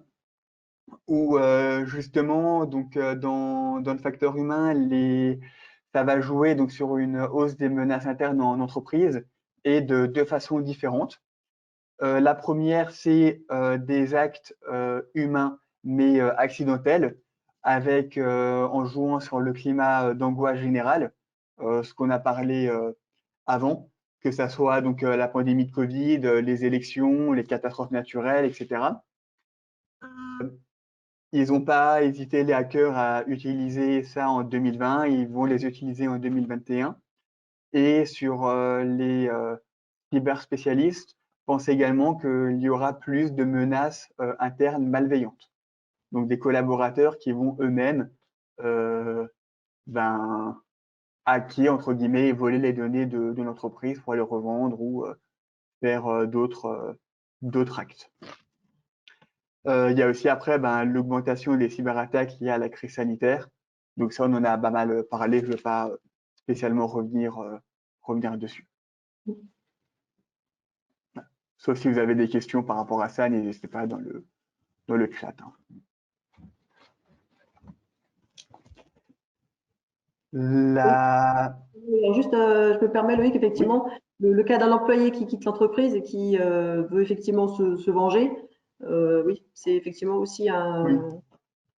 où justement, donc dans le facteur humain, ça va jouer donc sur une hausse des menaces internes en entreprise et de 2 façons différentes. La première, c'est des actes humains mais accidentels, avec en jouant sur le climat d'angoisse générale, ce qu'on a parlé avant. que ça soit donc la pandémie de Covid, les élections, les catastrophes naturelles, etc. Ils n'ont pas hésité, les hackers, à utiliser ça en 2020. Ils vont les utiliser en 2021. Et sur les cyberspécialistes, pensent également qu'il y aura plus de menaces internes malveillantes. Donc des collaborateurs qui vont eux-mêmes hacker, entre guillemets, et voler les données de l'entreprise pour les revendre ou faire d'autres actes. Il y a aussi après l'augmentation des cyberattaques liées à la crise sanitaire. Donc ça, on en a pas mal parlé, je ne vais pas spécialement revenir dessus. Sauf si vous avez des questions par rapport à ça, n'hésitez pas dans le chat. Alors juste, je me permets, Loïc, effectivement, le cas d'un employé qui quitte l'entreprise et qui veut effectivement se venger, oui, c'est effectivement aussi Oui.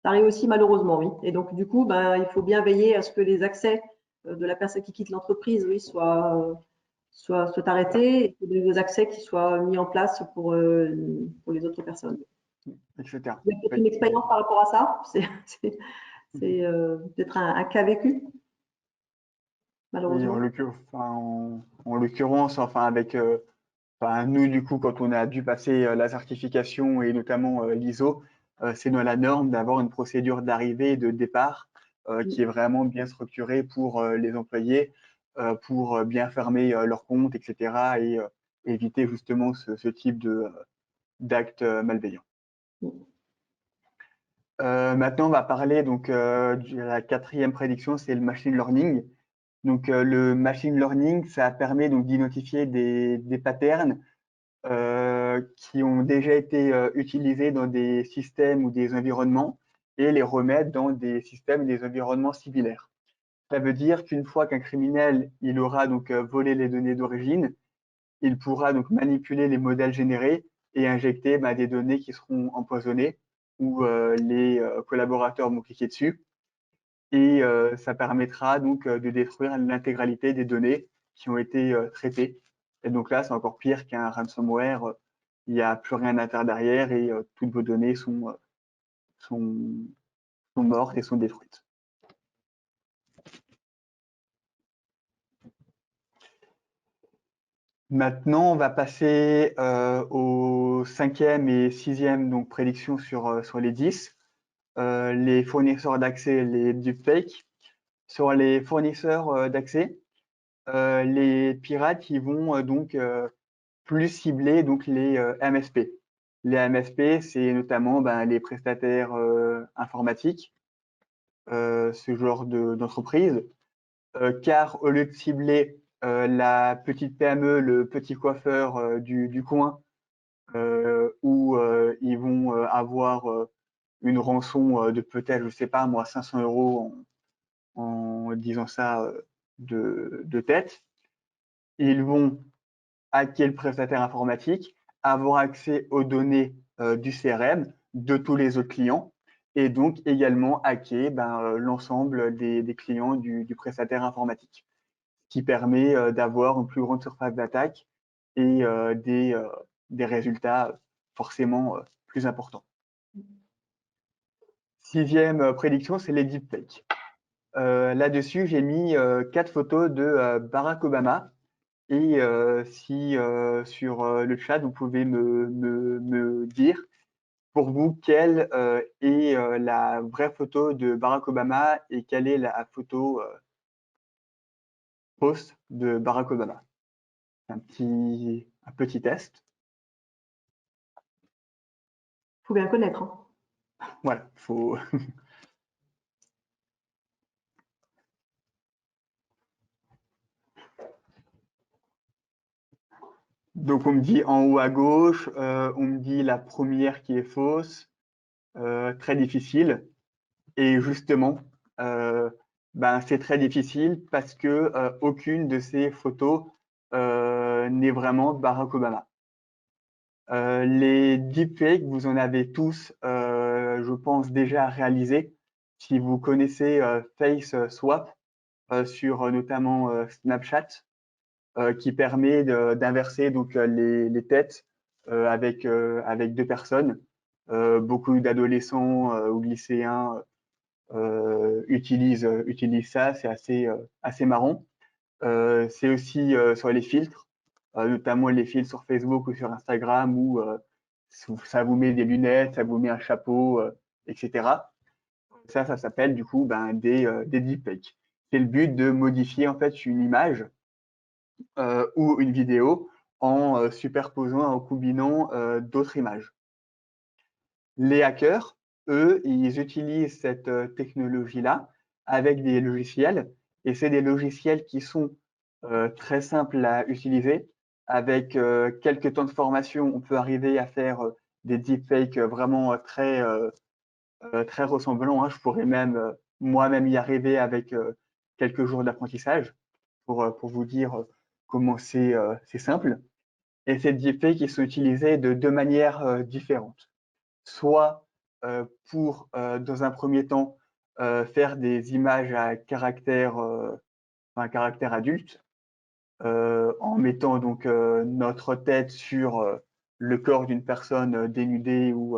ça arrive aussi malheureusement, oui. Et donc, du coup, il faut bien veiller à ce que les accès de la personne qui quitte l'entreprise, oui, soient arrêtés et que de nouveaux accès qui soient mis en place pour les autres personnes. Etc. Vous avez peut-être une expérience par rapport à ça? C'est peut-être un cas vécu, Oui, malheureusement. en l'occurrence, avec nous, du coup, quand on a dû passer la certification et notamment l'ISO, c'est dans la norme d'avoir une procédure d'arrivée et de départ qui est vraiment bien structurée pour les employés, pour bien fermer leur compte, etc. et éviter justement ce type d'actes malveillants. Maintenant, on va parler donc de la quatrième prédiction, c'est le machine learning. Donc, le machine learning, ça permet donc d'identifier des patterns qui ont déjà été utilisés dans des systèmes ou des environnements et les remettre dans des systèmes et des environnements similaires. Ça veut dire qu'une fois qu'un criminel il aura donc volé les données d'origine, il pourra donc manipuler les modèles générés et injecter des données qui seront empoisonnées ou les collaborateurs vont cliquer dessus. Et ça permettra donc de détruire l'intégralité des données qui ont été traitées. Et donc là, c'est encore pire qu'un ransomware. Il n'y a plus rien à faire derrière et toutes vos données sont mortes et sont détruites. Maintenant, on va passer au cinquième et sixième donc, prédiction sur les 10. Les fournisseurs d'accès, les deepfakes. Sur les fournisseurs d'accès, les pirates ils vont donc plus cibler donc les MSP. Les MSP, c'est notamment les prestataires informatiques, ce genre d'entreprise, car au lieu de cibler la petite PME, le petit coiffeur du coin, où ils vont avoir une rançon de peut-être, je sais pas moi, 500 € en disant ça de tête, ils vont hacker le prestataire informatique, avoir accès aux données du CRM de tous les autres clients et donc également hacker l'ensemble des clients du prestataire informatique, ce qui permet d'avoir une plus grande surface d'attaque et des résultats forcément plus importants. Sixième prédiction, c'est les deepfakes. Là-dessus, j'ai mis 4 photos de Barack Obama. Et si sur le chat, vous pouvez me dire pour vous quelle est la vraie photo de Barack Obama et quelle est la photo fausse de Barack Obama. Un petit test. Il faut bien connaître. Hein. Voilà, faut. Donc on me dit en haut à gauche, on me dit la première qui est fausse, très difficile. Et justement, c'est très difficile parce que aucune de ces photos n'est vraiment Barack Obama. Les deepfakes, vous en avez tous, je pense, déjà réalisé. Si vous connaissez Face Swap sur notamment Snapchat, qui permet d'inverser donc les têtes avec deux personnes. Beaucoup d'adolescents ou de lycéens utilisent ça, c'est assez marrant. C'est aussi sur les filtres, notamment les filtres sur Facebook ou sur Instagram où ça vous met des lunettes, ça vous met un chapeau, etc. Ça s'appelle du coup des deepfakes. C'est le but de modifier en fait une image ou une vidéo en superposant, en combinant d'autres images. Les hackers, eux, ils utilisent cette technologie-là avec des logiciels, et c'est des logiciels qui sont très simples à utiliser. Avec quelques temps de formation, on peut arriver à faire des deepfakes vraiment très ressemblants, hein. Je pourrais même moi-même y arriver avec quelques jours d'apprentissage pour vous dire comment c'est simple. Et ces deepfakes, ils sont utilisés de deux manières différentes. Soit pour, dans un premier temps, faire des images à un caractère adulte, en mettant donc notre tête sur le corps d'une personne dénudée ou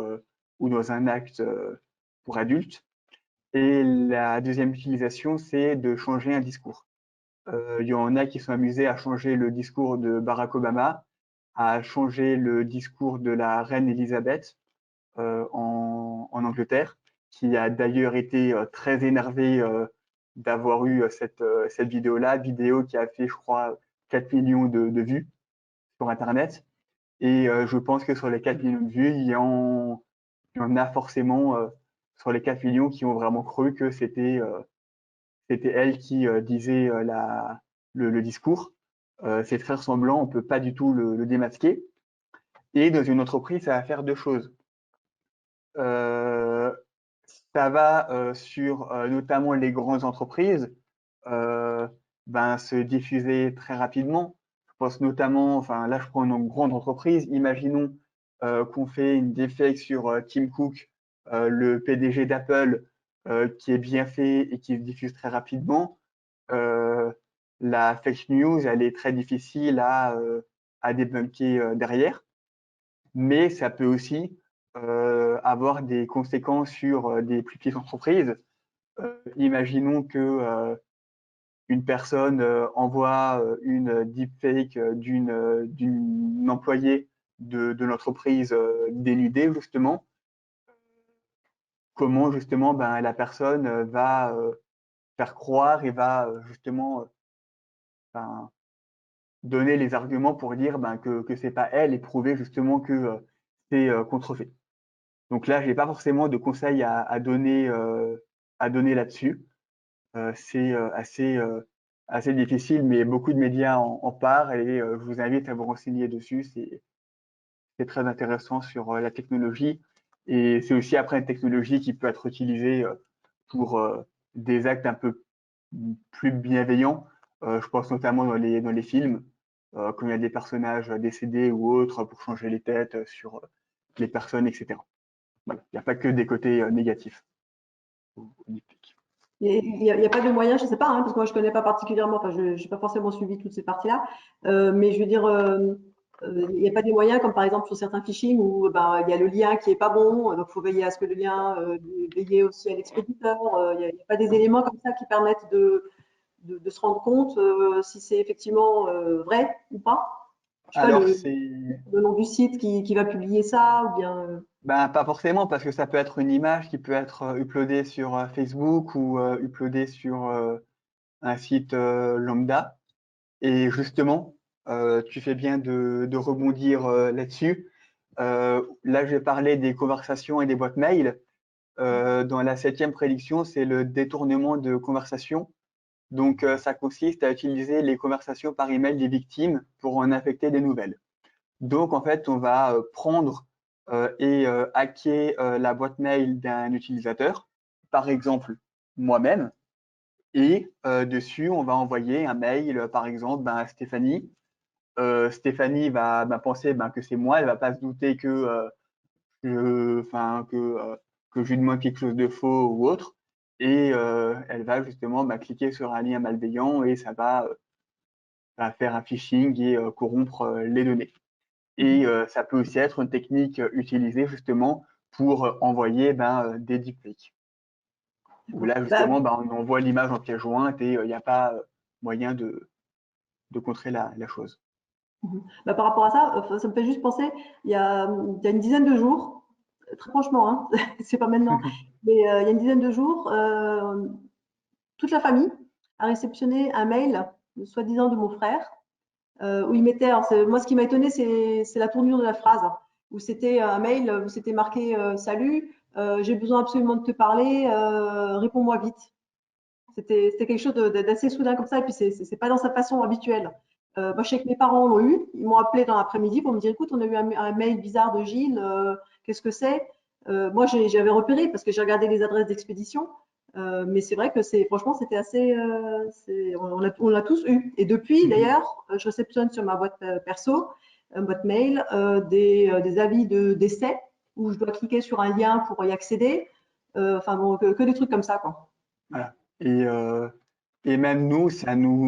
dans un acte pour adulte. Et la deuxième utilisation, c'est de changer un discours. Il y en a qui sont amusés à changer le discours de Barack Obama, à changer le discours de la reine Elisabeth en Angleterre, qui a d'ailleurs été très énervée d'avoir eu cette vidéo-là, vidéo qui a fait, je crois, 4 millions de vues sur Internet. Et je pense que sur les 4 millions de vues, il y en a forcément sur les 4 millions qui ont vraiment cru que c'était elle qui disait le discours. C'est très ressemblant, on peut pas du tout le démasquer. Et dans une entreprise, ça va faire deux choses. Ça va sur notamment les grandes entreprises se diffuser très rapidement. Je pense notamment, enfin là je prends une grande entreprise, imaginons qu'on fait une deepfake sur Tim Cook, le PDG d'Apple, qui est bien fait et qui se diffuse très rapidement. Euh, la fake news, elle est très difficile à débunker derrière, mais ça peut aussi avoir des conséquences sur des plus petites entreprises. Imaginons que une personne envoie une deepfake d'une employée de l'entreprise dénudée, justement. Comment, justement, la personne va faire croire et va justement ben, donner les arguments pour dire que c'est pas elle et prouver justement que c'est contrefait. Donc là, j'ai pas forcément de conseils à donner là-dessus. C'est assez difficile, mais beaucoup de médias en parlent et je vous invite à vous renseigner dessus. C'est très intéressant sur la technologie et c'est aussi après une technologie qui peut être utilisée pour des actes un peu plus bienveillants. Je pense notamment dans les films, quand il y a des personnages décédés ou autres pour changer les têtes sur les personnes, etc. Voilà. Il n'y a pas que des côtés négatifs. Il n'y a pas de moyen, je ne sais pas, hein, parce que moi je ne connais pas particulièrement, enfin je n'ai pas forcément suivi toutes ces parties-là, mais je veux dire, il n'y a pas des moyens comme par exemple sur certains phishing où il y a le lien qui est pas bon, donc il faut veiller à ce que le lien, veiller aussi à l'expéditeur, il n'y a pas des éléments comme ça qui permettent de se rendre compte si c'est effectivement vrai ou pas. Je sais pas, Alors, le nom du site qui va publier ça, ou bien. pas forcément, parce que ça peut être une image qui peut être uploadée sur Facebook ou uploadée sur un site lambda. Et justement, tu fais bien de rebondir là-dessus. Là, je vais parler des conversations et des boîtes mail. Dans la 7e prédiction, c'est le détournement de conversation. Donc, ça consiste à utiliser les conversations par email des victimes pour en affecter des nouvelles. Donc, en fait, on va prendre et hacker la boîte mail d'un utilisateur, par exemple moi-même, et dessus, on va envoyer un mail, par exemple, à Stéphanie. Stéphanie va penser que c'est moi, elle va pas se douter que je lui demande quelque chose de faux ou autre, et elle va justement cliquer sur un lien malveillant et ça va faire un phishing et corrompre les données. Et ça peut aussi être une technique utilisée justement pour envoyer des deepfakes. Où là, justement, on envoie l'image en pièce jointe et il n'y a pas moyen de contrer la chose. Par rapport à ça, ça me fait juste penser, il y a une dizaine de jours, très franchement, hein, c'est pas maintenant, mais il y a une dizaine de jours, toute la famille a réceptionné un mail, soi-disant de mon frère, où il mettait, alors moi ce qui m'a étonné, c'est la tournure de la phrase, où c'était un mail, où c'était marqué Salut, j'ai besoin absolument de te parler, réponds-moi vite. C'était quelque chose d'assez soudain comme ça, et puis c'est pas dans sa façon habituelle. Moi, je sais que mes parents l'ont eu, ils m'ont appelé dans l'après-midi pour me dire écoute, on a eu un mail bizarre de Gilles, qu'est-ce que c'est Moi, j'avais repéré parce que j'ai regardé les adresses d'expédition, mais c'est vrai que franchement, c'était assez. On l'a tous eu. Et depuis, d'ailleurs, je réceptionne sur ma boîte perso, boîte mail, des avis de décès où je dois cliquer sur un lien pour y accéder. Enfin bon, que des trucs comme ça, quoi. Voilà. Et même nous,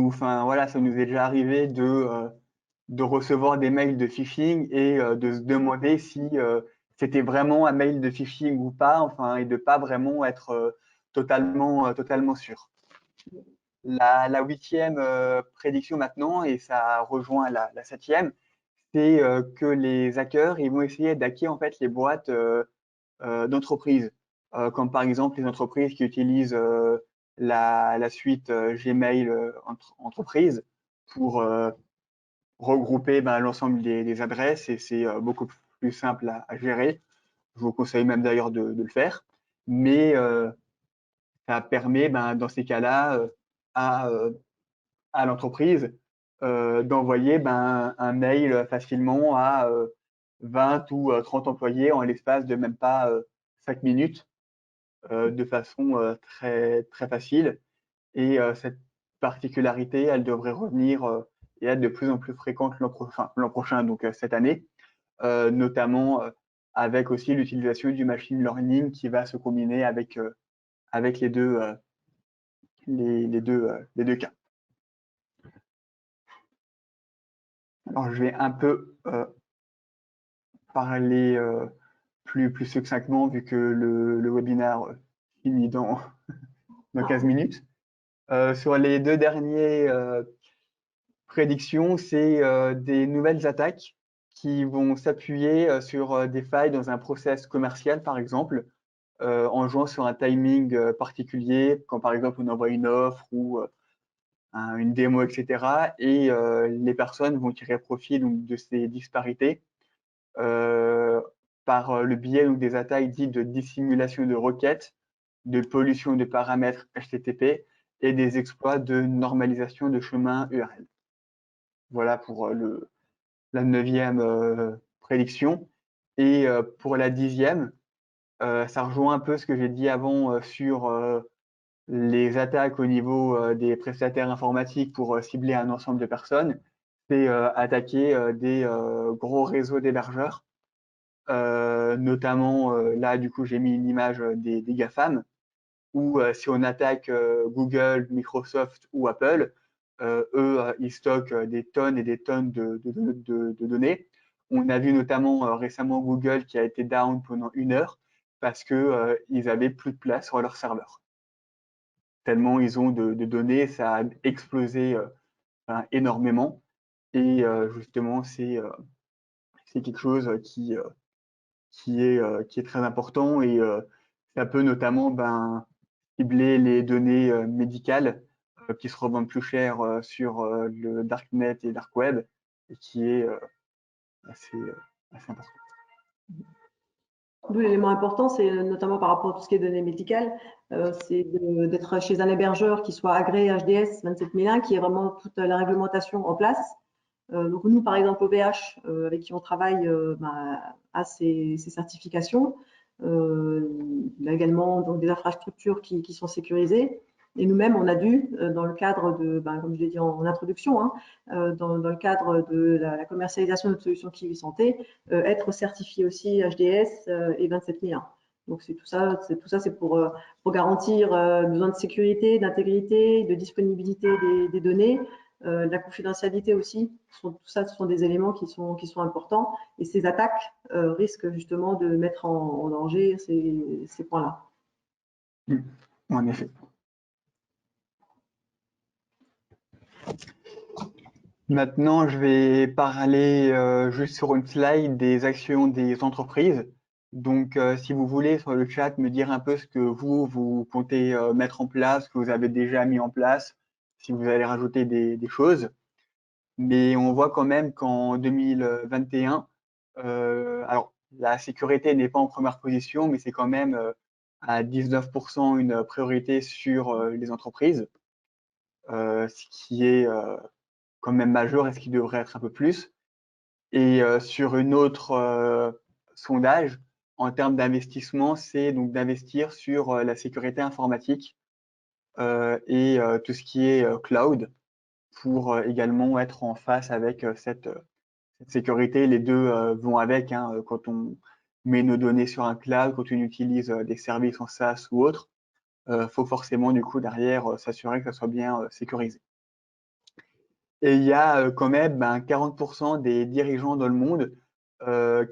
enfin voilà, ça nous est déjà arrivé de recevoir des mails de phishing et de se demander si c'était vraiment un mail de phishing ou pas, enfin, et de pas vraiment être totalement sûr. La 8e prédiction maintenant, et ça rejoint la 7e, c'est que les hackers ils vont essayer d'hacker en fait les boîtes d'entreprises, comme par exemple les entreprises qui utilisent la suite Gmail entreprise pour regrouper l'ensemble des adresses, et c'est beaucoup plus simple à gérer. Je vous conseille même d'ailleurs de le faire. Mais ça permet dans ces cas-là à, euh, à l'entreprise d'envoyer un mail facilement à 20 ou 30 employés en l'espace de même pas 5 minutes de façon très facile. Et cette particularité, elle devrait revenir et être de plus en plus fréquente l'an prochain, donc cette année, notamment avec aussi l'utilisation du machine learning qui va se combiner avec les deux cas. Alors, je vais un peu parler plus succinctement vu que le webinaire finit dans 15 minutes. Sur les deux derniers prédictions, c'est des nouvelles attaques qui vont s'appuyer sur des failles dans un process commercial, par exemple, en jouant sur un timing particulier, quand par exemple on envoie une offre ou une démo, etc. Et les personnes vont tirer profit donc, de ces disparités par le biais donc, des attaques dites de dissimulation de requêtes, de pollution de paramètres HTTP et des exploits de normalisation de chemin URL. Voilà pour la 9e prédiction. Et pour la 10e, ça rejoint un peu ce que j'ai dit avant sur les attaques au niveau des prestataires informatiques pour cibler un ensemble de personnes. C'est attaquer des gros réseaux d'hébergeurs. Notamment, là, du coup, j'ai mis une image des GAFAM, où si on attaque Google, Microsoft ou Apple, eux, ils stockent des tonnes et des tonnes de données. On a vu notamment récemment Google qui a été down pendant 1 heure parce que ils avaient plus de place sur leur serveur. Tellement ils ont de données, ça a explosé énormément. Et justement, c'est quelque chose qui est très important, et ça peut notamment cibler les données médicales qui se revendent plus cher sur le darknet et dark web, et qui est assez important. D'où l'élément important, c'est notamment par rapport à tout ce qui est données médicales, c'est d'être chez un hébergeur qui soit agréé HDS 27001, qui ait vraiment toute la réglementation en place. Donc nous, par exemple, OVH, avec qui on travaille, a ces certifications. Il a également donc, des infrastructures qui sont sécurisées. Et nous-mêmes, on a dû, dans le cadre de, comme je l'ai dit en introduction, hein, dans le cadre de la commercialisation de notre solution Kiwi Santé, être certifié aussi HDS et 27001. Donc c'est tout ça, c'est pour garantir besoin de sécurité, d'intégrité, de disponibilité des données, La confidentialité aussi, tout ça, ce sont des éléments qui sont importants. Et ces attaques risquent justement de mettre en danger ces points-là. En effet. Maintenant, je vais parler juste sur une slide des actions des entreprises. Donc, si vous voulez, sur le chat, me dire un peu ce que vous comptez mettre en place, ce que vous avez déjà mis en place, si vous allez rajouter des choses. Mais on voit quand même qu'en 2021, alors la sécurité n'est pas en première position, mais c'est quand même à 19% une priorité sur les entreprises, ce qui est quand même majeur et ce qui devrait être un peu plus. Et sur une autre sondage, en termes d'investissement, c'est donc d'investir sur la sécurité informatique et tout ce qui est cloud pour également être en face avec cette sécurité. Les deux vont avec. Hein, quand on met nos données sur un cloud, quand on utilise des services en SaaS ou autre, faut forcément du coup derrière s'assurer que ça soit bien sécurisé. Et il y a quand même 40% des dirigeants dans le monde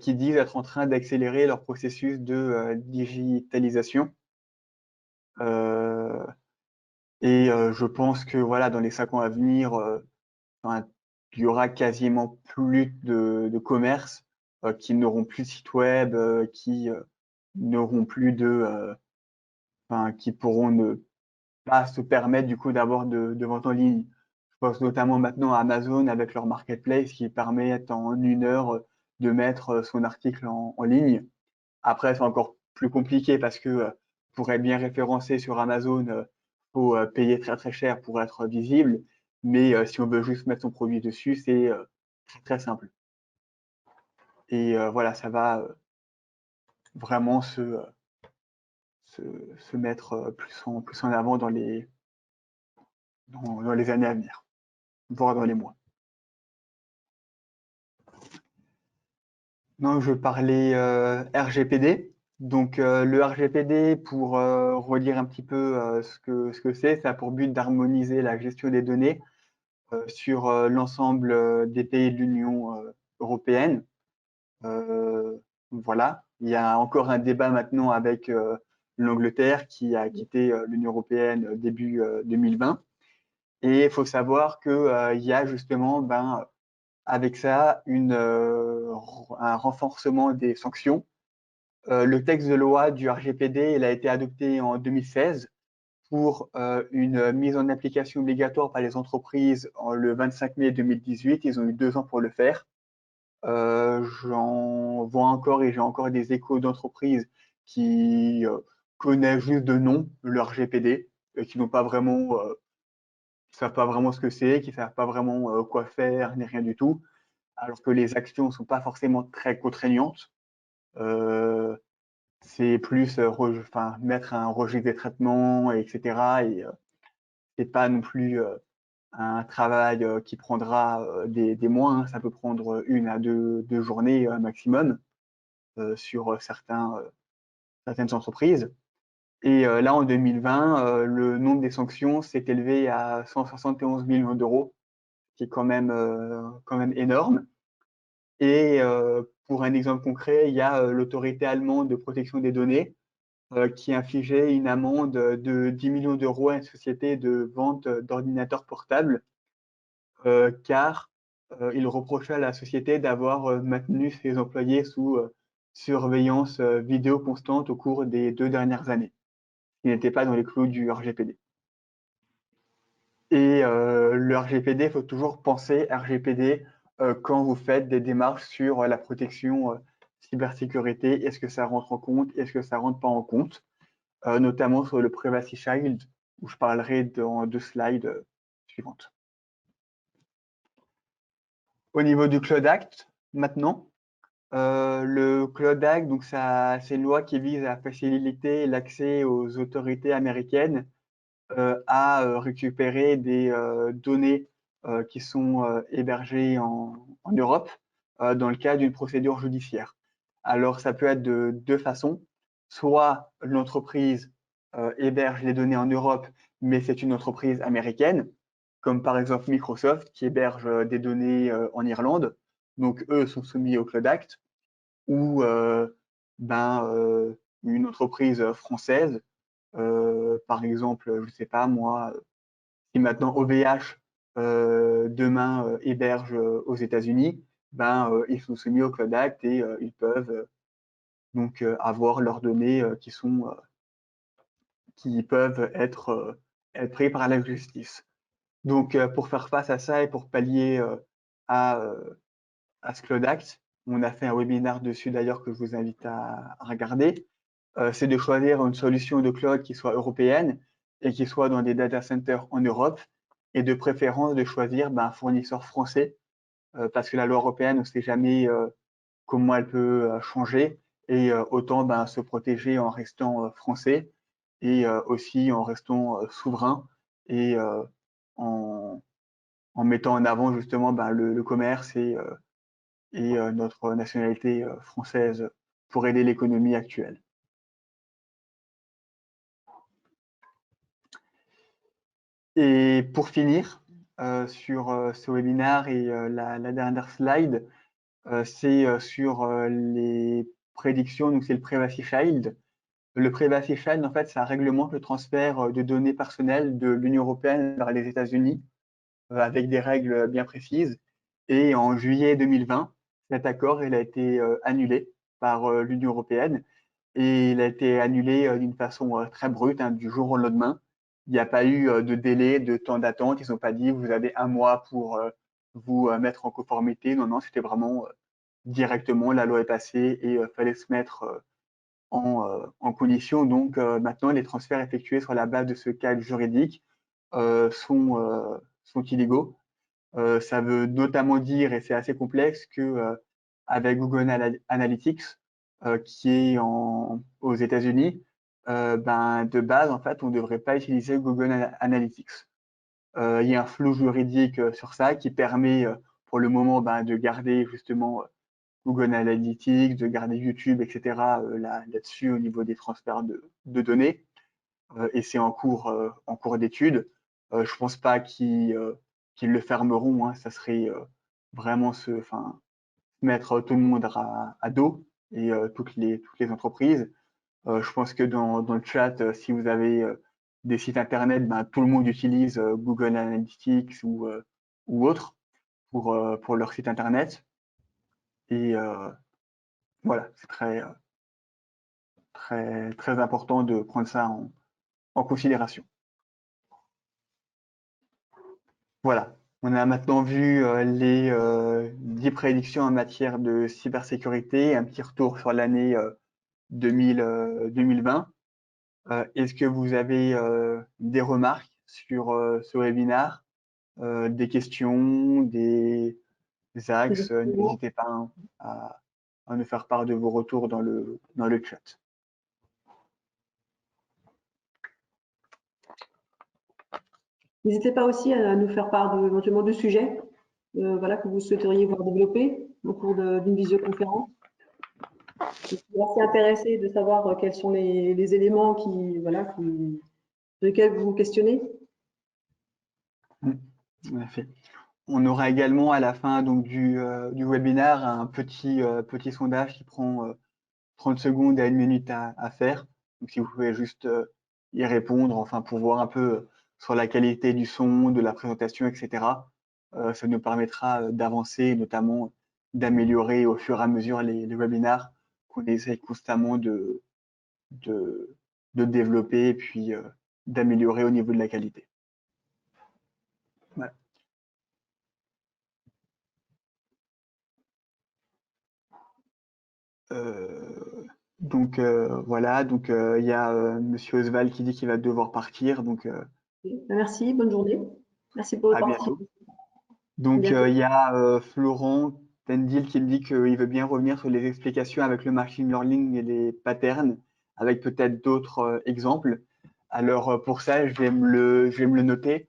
qui disent être en train d'accélérer leur processus de digitalisation. Et je pense que voilà, dans les 5 ans à venir, enfin, il y aura quasiment plus de commerces qui n'auront plus de site web, qui n'auront plus enfin, qui pourront ne pas se permettre du coup d'avoir de vente en ligne. Je pense notamment maintenant à Amazon avec leur marketplace qui permet en 1 heure de mettre son article en ligne. Après, c'est encore plus compliqué parce que pour être bien référencé sur Amazon, faut payer très très cher pour être visible. Mais si on veut juste mettre son produit dessus, c'est très très simple. Et voilà, ça va vraiment se mettre plus en avant dans les années à venir, voire dans les mois. Non, je parlais RGPD. Donc le RGPD, pour redire un petit peu ce que c'est, ça a pour but d'harmoniser la gestion des données sur l'ensemble des pays de l'Union européenne. Voilà. Il y a encore un débat maintenant avec l'Angleterre qui a quitté l'Union européenne début 2020. Et il faut savoir qu'il y a justement avec ça un renforcement des sanctions. Le texte de loi du RGPD, il a été adopté en 2016 pour une mise en application obligatoire par les entreprises le 25 mai 2018. Ils ont eu 2 ans pour le faire. J'en vois encore et j'ai encore des échos d'entreprises qui connaissent juste de nom le RGPD et qui n'ont pas vraiment, savent pas vraiment ce que c'est, qui savent pas vraiment quoi faire ni rien du tout, alors que les actions ne sont pas forcément très contraignantes. C'est plus enfin, mettre un registre des traitements, etc. Et c'est pas non plus un travail qui prendra des mois. Hein. Ça peut prendre 1 à 2 journées maximum sur certaines entreprises. Et là, en 2020, le nombre des sanctions s'est élevé à 171 millions d'euros, qui est quand même énorme. Et pour un exemple concret, il y a l'autorité allemande de protection des données qui infligeait une amende de 10 millions d'euros à une société de vente d'ordinateurs portables car il reprochait à la société d'avoir maintenu ses employés sous surveillance vidéo constante au cours des 2 dernières années, ce qui n'était pas dans les clous du RGPD. Et le RGPD, il faut toujours penser RGPD quand vous faites des démarches sur la protection cybersécurité. Est-ce que ça rentre en compte? Est-ce que ça rentre pas en compte? Notamment sur le Privacy Shield, où je parlerai dans 2 slides suivantes. Au niveau du Cloud Act, maintenant, le Cloud Act, donc c'est une loi qui vise à faciliter l'accès aux autorités américaines à récupérer des données qui sont hébergées en Europe dans le cadre d'une procédure judiciaire. Alors, ça peut être de 2 façons. Soit l'entreprise héberge les données en Europe, mais c'est une entreprise américaine, comme par exemple Microsoft qui héberge des données en Irlande, donc eux sont soumis au Cloud Act, ou une entreprise française, par exemple, je ne sais pas moi, si maintenant OVH demain héberge aux États-Unis, ils sont soumis au Cloud Act et ils peuvent donc avoir leurs données qui peuvent être prises par la justice. Donc pour faire face à ça et pour pallier à, à ce Cloud Act, on a fait un webinaire dessus d'ailleurs que je vous invite à regarder. C'est de choisir une solution de cloud qui soit européenne et qui soit dans des data centers en Europe et de préférence de choisir un fournisseur français parce que la loi européenne, on ne sait jamais comment elle peut changer et autant se protéger en restant français et aussi en restant souverain et en, en mettant en avant justement le commerce et notre nationalité française pour aider l'économie actuelle. Et pour finir sur ce webinaire et la dernière slide, c'est sur les prédictions, donc c'est le Privacy Shield. Le Privacy Shield, en fait, ça réglemente le transfert de données personnelles de l'Union européenne vers les États-Unis avec des règles bien précises. Et en juillet 2020, cet accord il a été annulé par l'Union européenne et il a été annulé d'une façon très brute, hein, du jour au lendemain. Il n'y a pas eu de délai, de temps d'attente. Ils n'ont pas dit vous avez un mois pour vous mettre en conformité. Non, non, c'était vraiment directement, la loi est passée et fallait se mettre en condition. Donc maintenant, les transferts effectués sur la base de ce cadre juridique sont illégaux. Ça veut notamment dire, et c'est assez complexe, que avec Google Analytics, qui est aux États-Unis, de base, en fait, on ne devrait pas utiliser Google Analytics. Il y a un flou juridique sur ça qui permet pour le moment de garder justement Google Analytics, de garder YouTube, etc. Là-dessus au niveau des transferts de données. Et c'est en cours d'étude. Je ne pense pas qu'ils le fermeront. Hein. Ça serait vraiment mettre tout le monde à dos et toutes les entreprises. Je pense que dans le chat, si vous avez des sites internet, tout le monde utilise Google Analytics ou autre pour leur site internet. Et voilà, c'est très important de prendre ça en considération. Voilà, on a maintenant vu les 10 prédictions en matière de cybersécurité, un petit retour sur l'année 2020. Est-ce que vous avez des remarques sur ce webinaire, des questions, des axes? N'hésitez pas hein, à nous faire part de vos retours dans le chat. N'hésitez pas aussi à nous faire part éventuellement de sujets voilà, que vous souhaiteriez voir développer au cours d'une visioconférence. Je suis assez intéressée de savoir quels sont les éléments sur lesquels vous vous questionnez. En effet. On aura également à la fin donc, du webinaire un petit sondage qui prend 30 secondes à 1 minute à faire. Donc, si vous pouvez juste y répondre, enfin, pour voir un peu sur la qualité du son, de la présentation, etc. Ça nous permettra d'avancer, notamment d'améliorer au fur et à mesure les webinaires qu'on essaie constamment de développer et puis d'améliorer au niveau de la qualité. Voilà. Donc voilà, donc il y a Monsieur Oswald qui dit qu'il va devoir partir, donc Merci, bonne journée. Merci pour votre à bientôt. participation. Donc il y a Florent Tendil qui me dit qu'il veut bien revenir sur les explications avec le machine learning et les patterns, avec peut-être d'autres exemples. Alors pour ça, je vais me le noter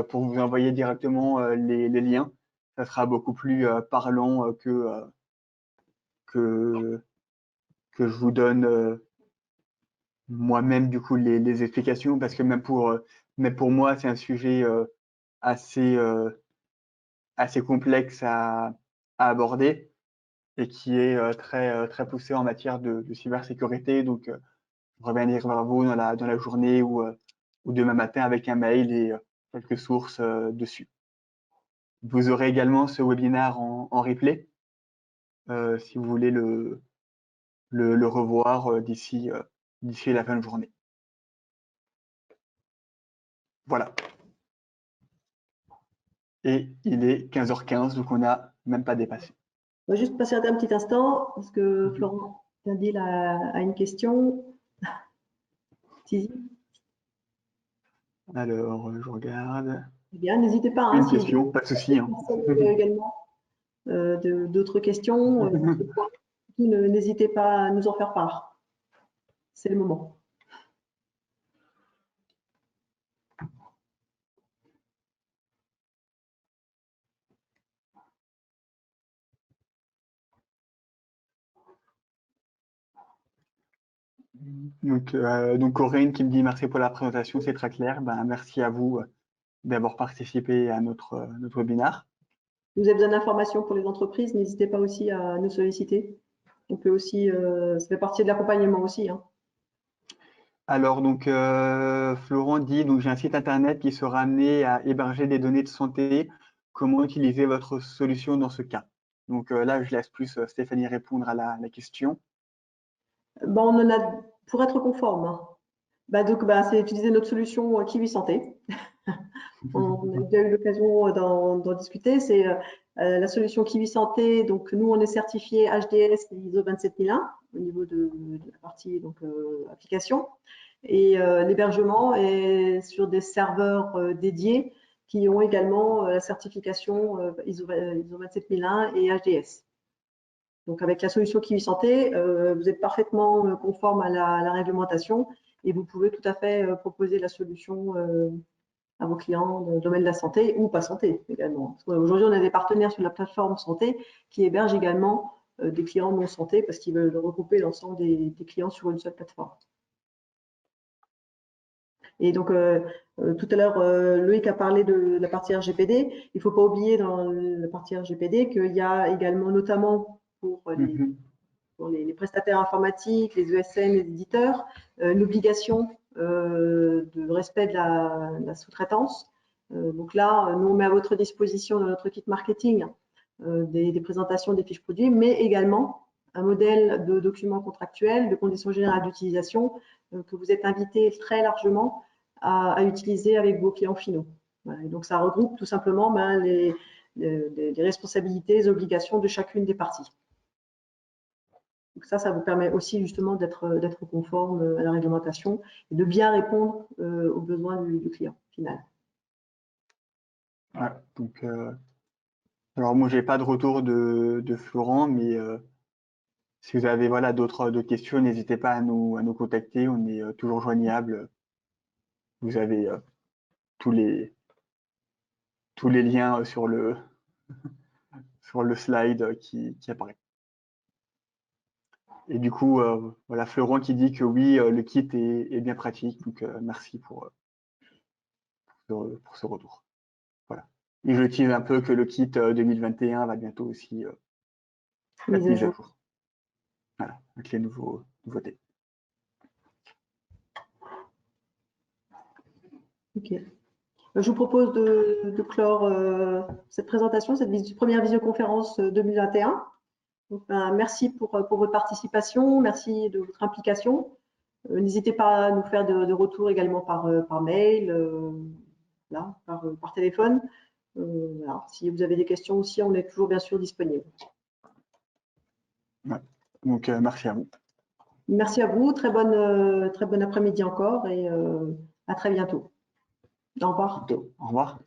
pour vous envoyer directement les liens. Ça sera beaucoup plus parlant que je vous donne moi-même du coup les explications parce que même pour moi c'est un sujet assez, assez complexe à aborder et qui est très poussé en matière de cybersécurité. Donc, je reviendrai vers vous dans la journée ou demain matin avec un mail et quelques sources dessus. Vous aurez également ce webinaire en replay si vous voulez le revoir d'ici la fin de journée. Voilà. Et il est 15h15, donc on n'a même pas dépassé. On va juste patienter un petit instant, parce que Florent Tindil a une question. Tizi. Alors, je regarde. Eh bien, n'hésitez pas. Une Si question, pas de souci. Hein. également d'autres questions, n'hésitez pas à nous en faire part. C'est le moment. Donc Corinne qui me dit merci pour la présentation, c'est très clair. Ben, merci à vous d'avoir participé à notre webinaire. Si vous avez besoin d'informations pour les entreprises, n'hésitez pas aussi à nous solliciter. On peut aussi, ça fait partie de l'accompagnement aussi. Hein. Alors, donc, Florent dit, donc j'ai un site internet qui sera amené à héberger des données de santé. Comment utiliser votre solution dans ce cas? Donc là, je laisse plus Stéphanie répondre à la question. Ben, on en a, pour être conforme, hein. Donc, c'est utiliser notre solution Kiwi Santé. On a déjà eu l'occasion d'en discuter. C'est la solution Kiwi Santé. Donc, nous, on est certifié HDS et ISO 27001 au niveau de la partie donc, application. Et l'hébergement est sur des serveurs dédiés qui ont également la certification ISO 27001 et HDS. Donc, avec la solution Kiwi Santé, vous êtes parfaitement conforme à la réglementation et vous pouvez tout à fait proposer la solution à vos clients dans le domaine de la santé ou pas santé également. Aujourd'hui, on a des partenaires sur la plateforme santé qui hébergent également des clients non santé parce qu'ils veulent regrouper l'ensemble des clients sur une seule plateforme. Et donc, tout à l'heure, Loïc a parlé de la partie RGPD. Il ne faut pas oublier dans la partie RGPD qu'il y a également, notamment pour les prestataires informatiques, les ESN, les éditeurs, l'obligation de respect de la sous-traitance. Donc là, nous, on met à votre disposition dans notre kit marketing des présentations des fiches produits, mais également un modèle de document contractuel, de conditions générales d'utilisation que vous êtes invité très largement à utiliser avec vos clients finaux. Voilà. Et donc, ça regroupe tout simplement les responsabilités, les obligations de chacune des parties. Donc ça vous permet aussi justement d'être conforme à la réglementation et de bien répondre aux besoins du client final. Ouais, donc, alors moi, j'ai pas de retour de Florent, mais si vous avez voilà, d'autres questions, n'hésitez pas à nous contacter. On est toujours joignable. Vous avez tous les liens sur le slide qui apparaît. Et du coup, voilà, Florent qui dit que oui, le kit est bien pratique. Donc, merci pour ce retour. Voilà. Et je tease un peu que le kit 2021 va bientôt aussi être mis à jour. Voilà, avec les nouveautés. Ok. Je vous propose de clore cette présentation, cette première visioconférence 2021. Donc, merci pour votre participation, merci de votre implication. N'hésitez pas à nous faire de retours également par mail, là, par téléphone. Voilà. Si vous avez des questions aussi, on est toujours bien sûr disponible. Ouais. Donc, merci à vous. Merci à vous, très bon après-midi encore et à très bientôt. Au revoir. Au revoir.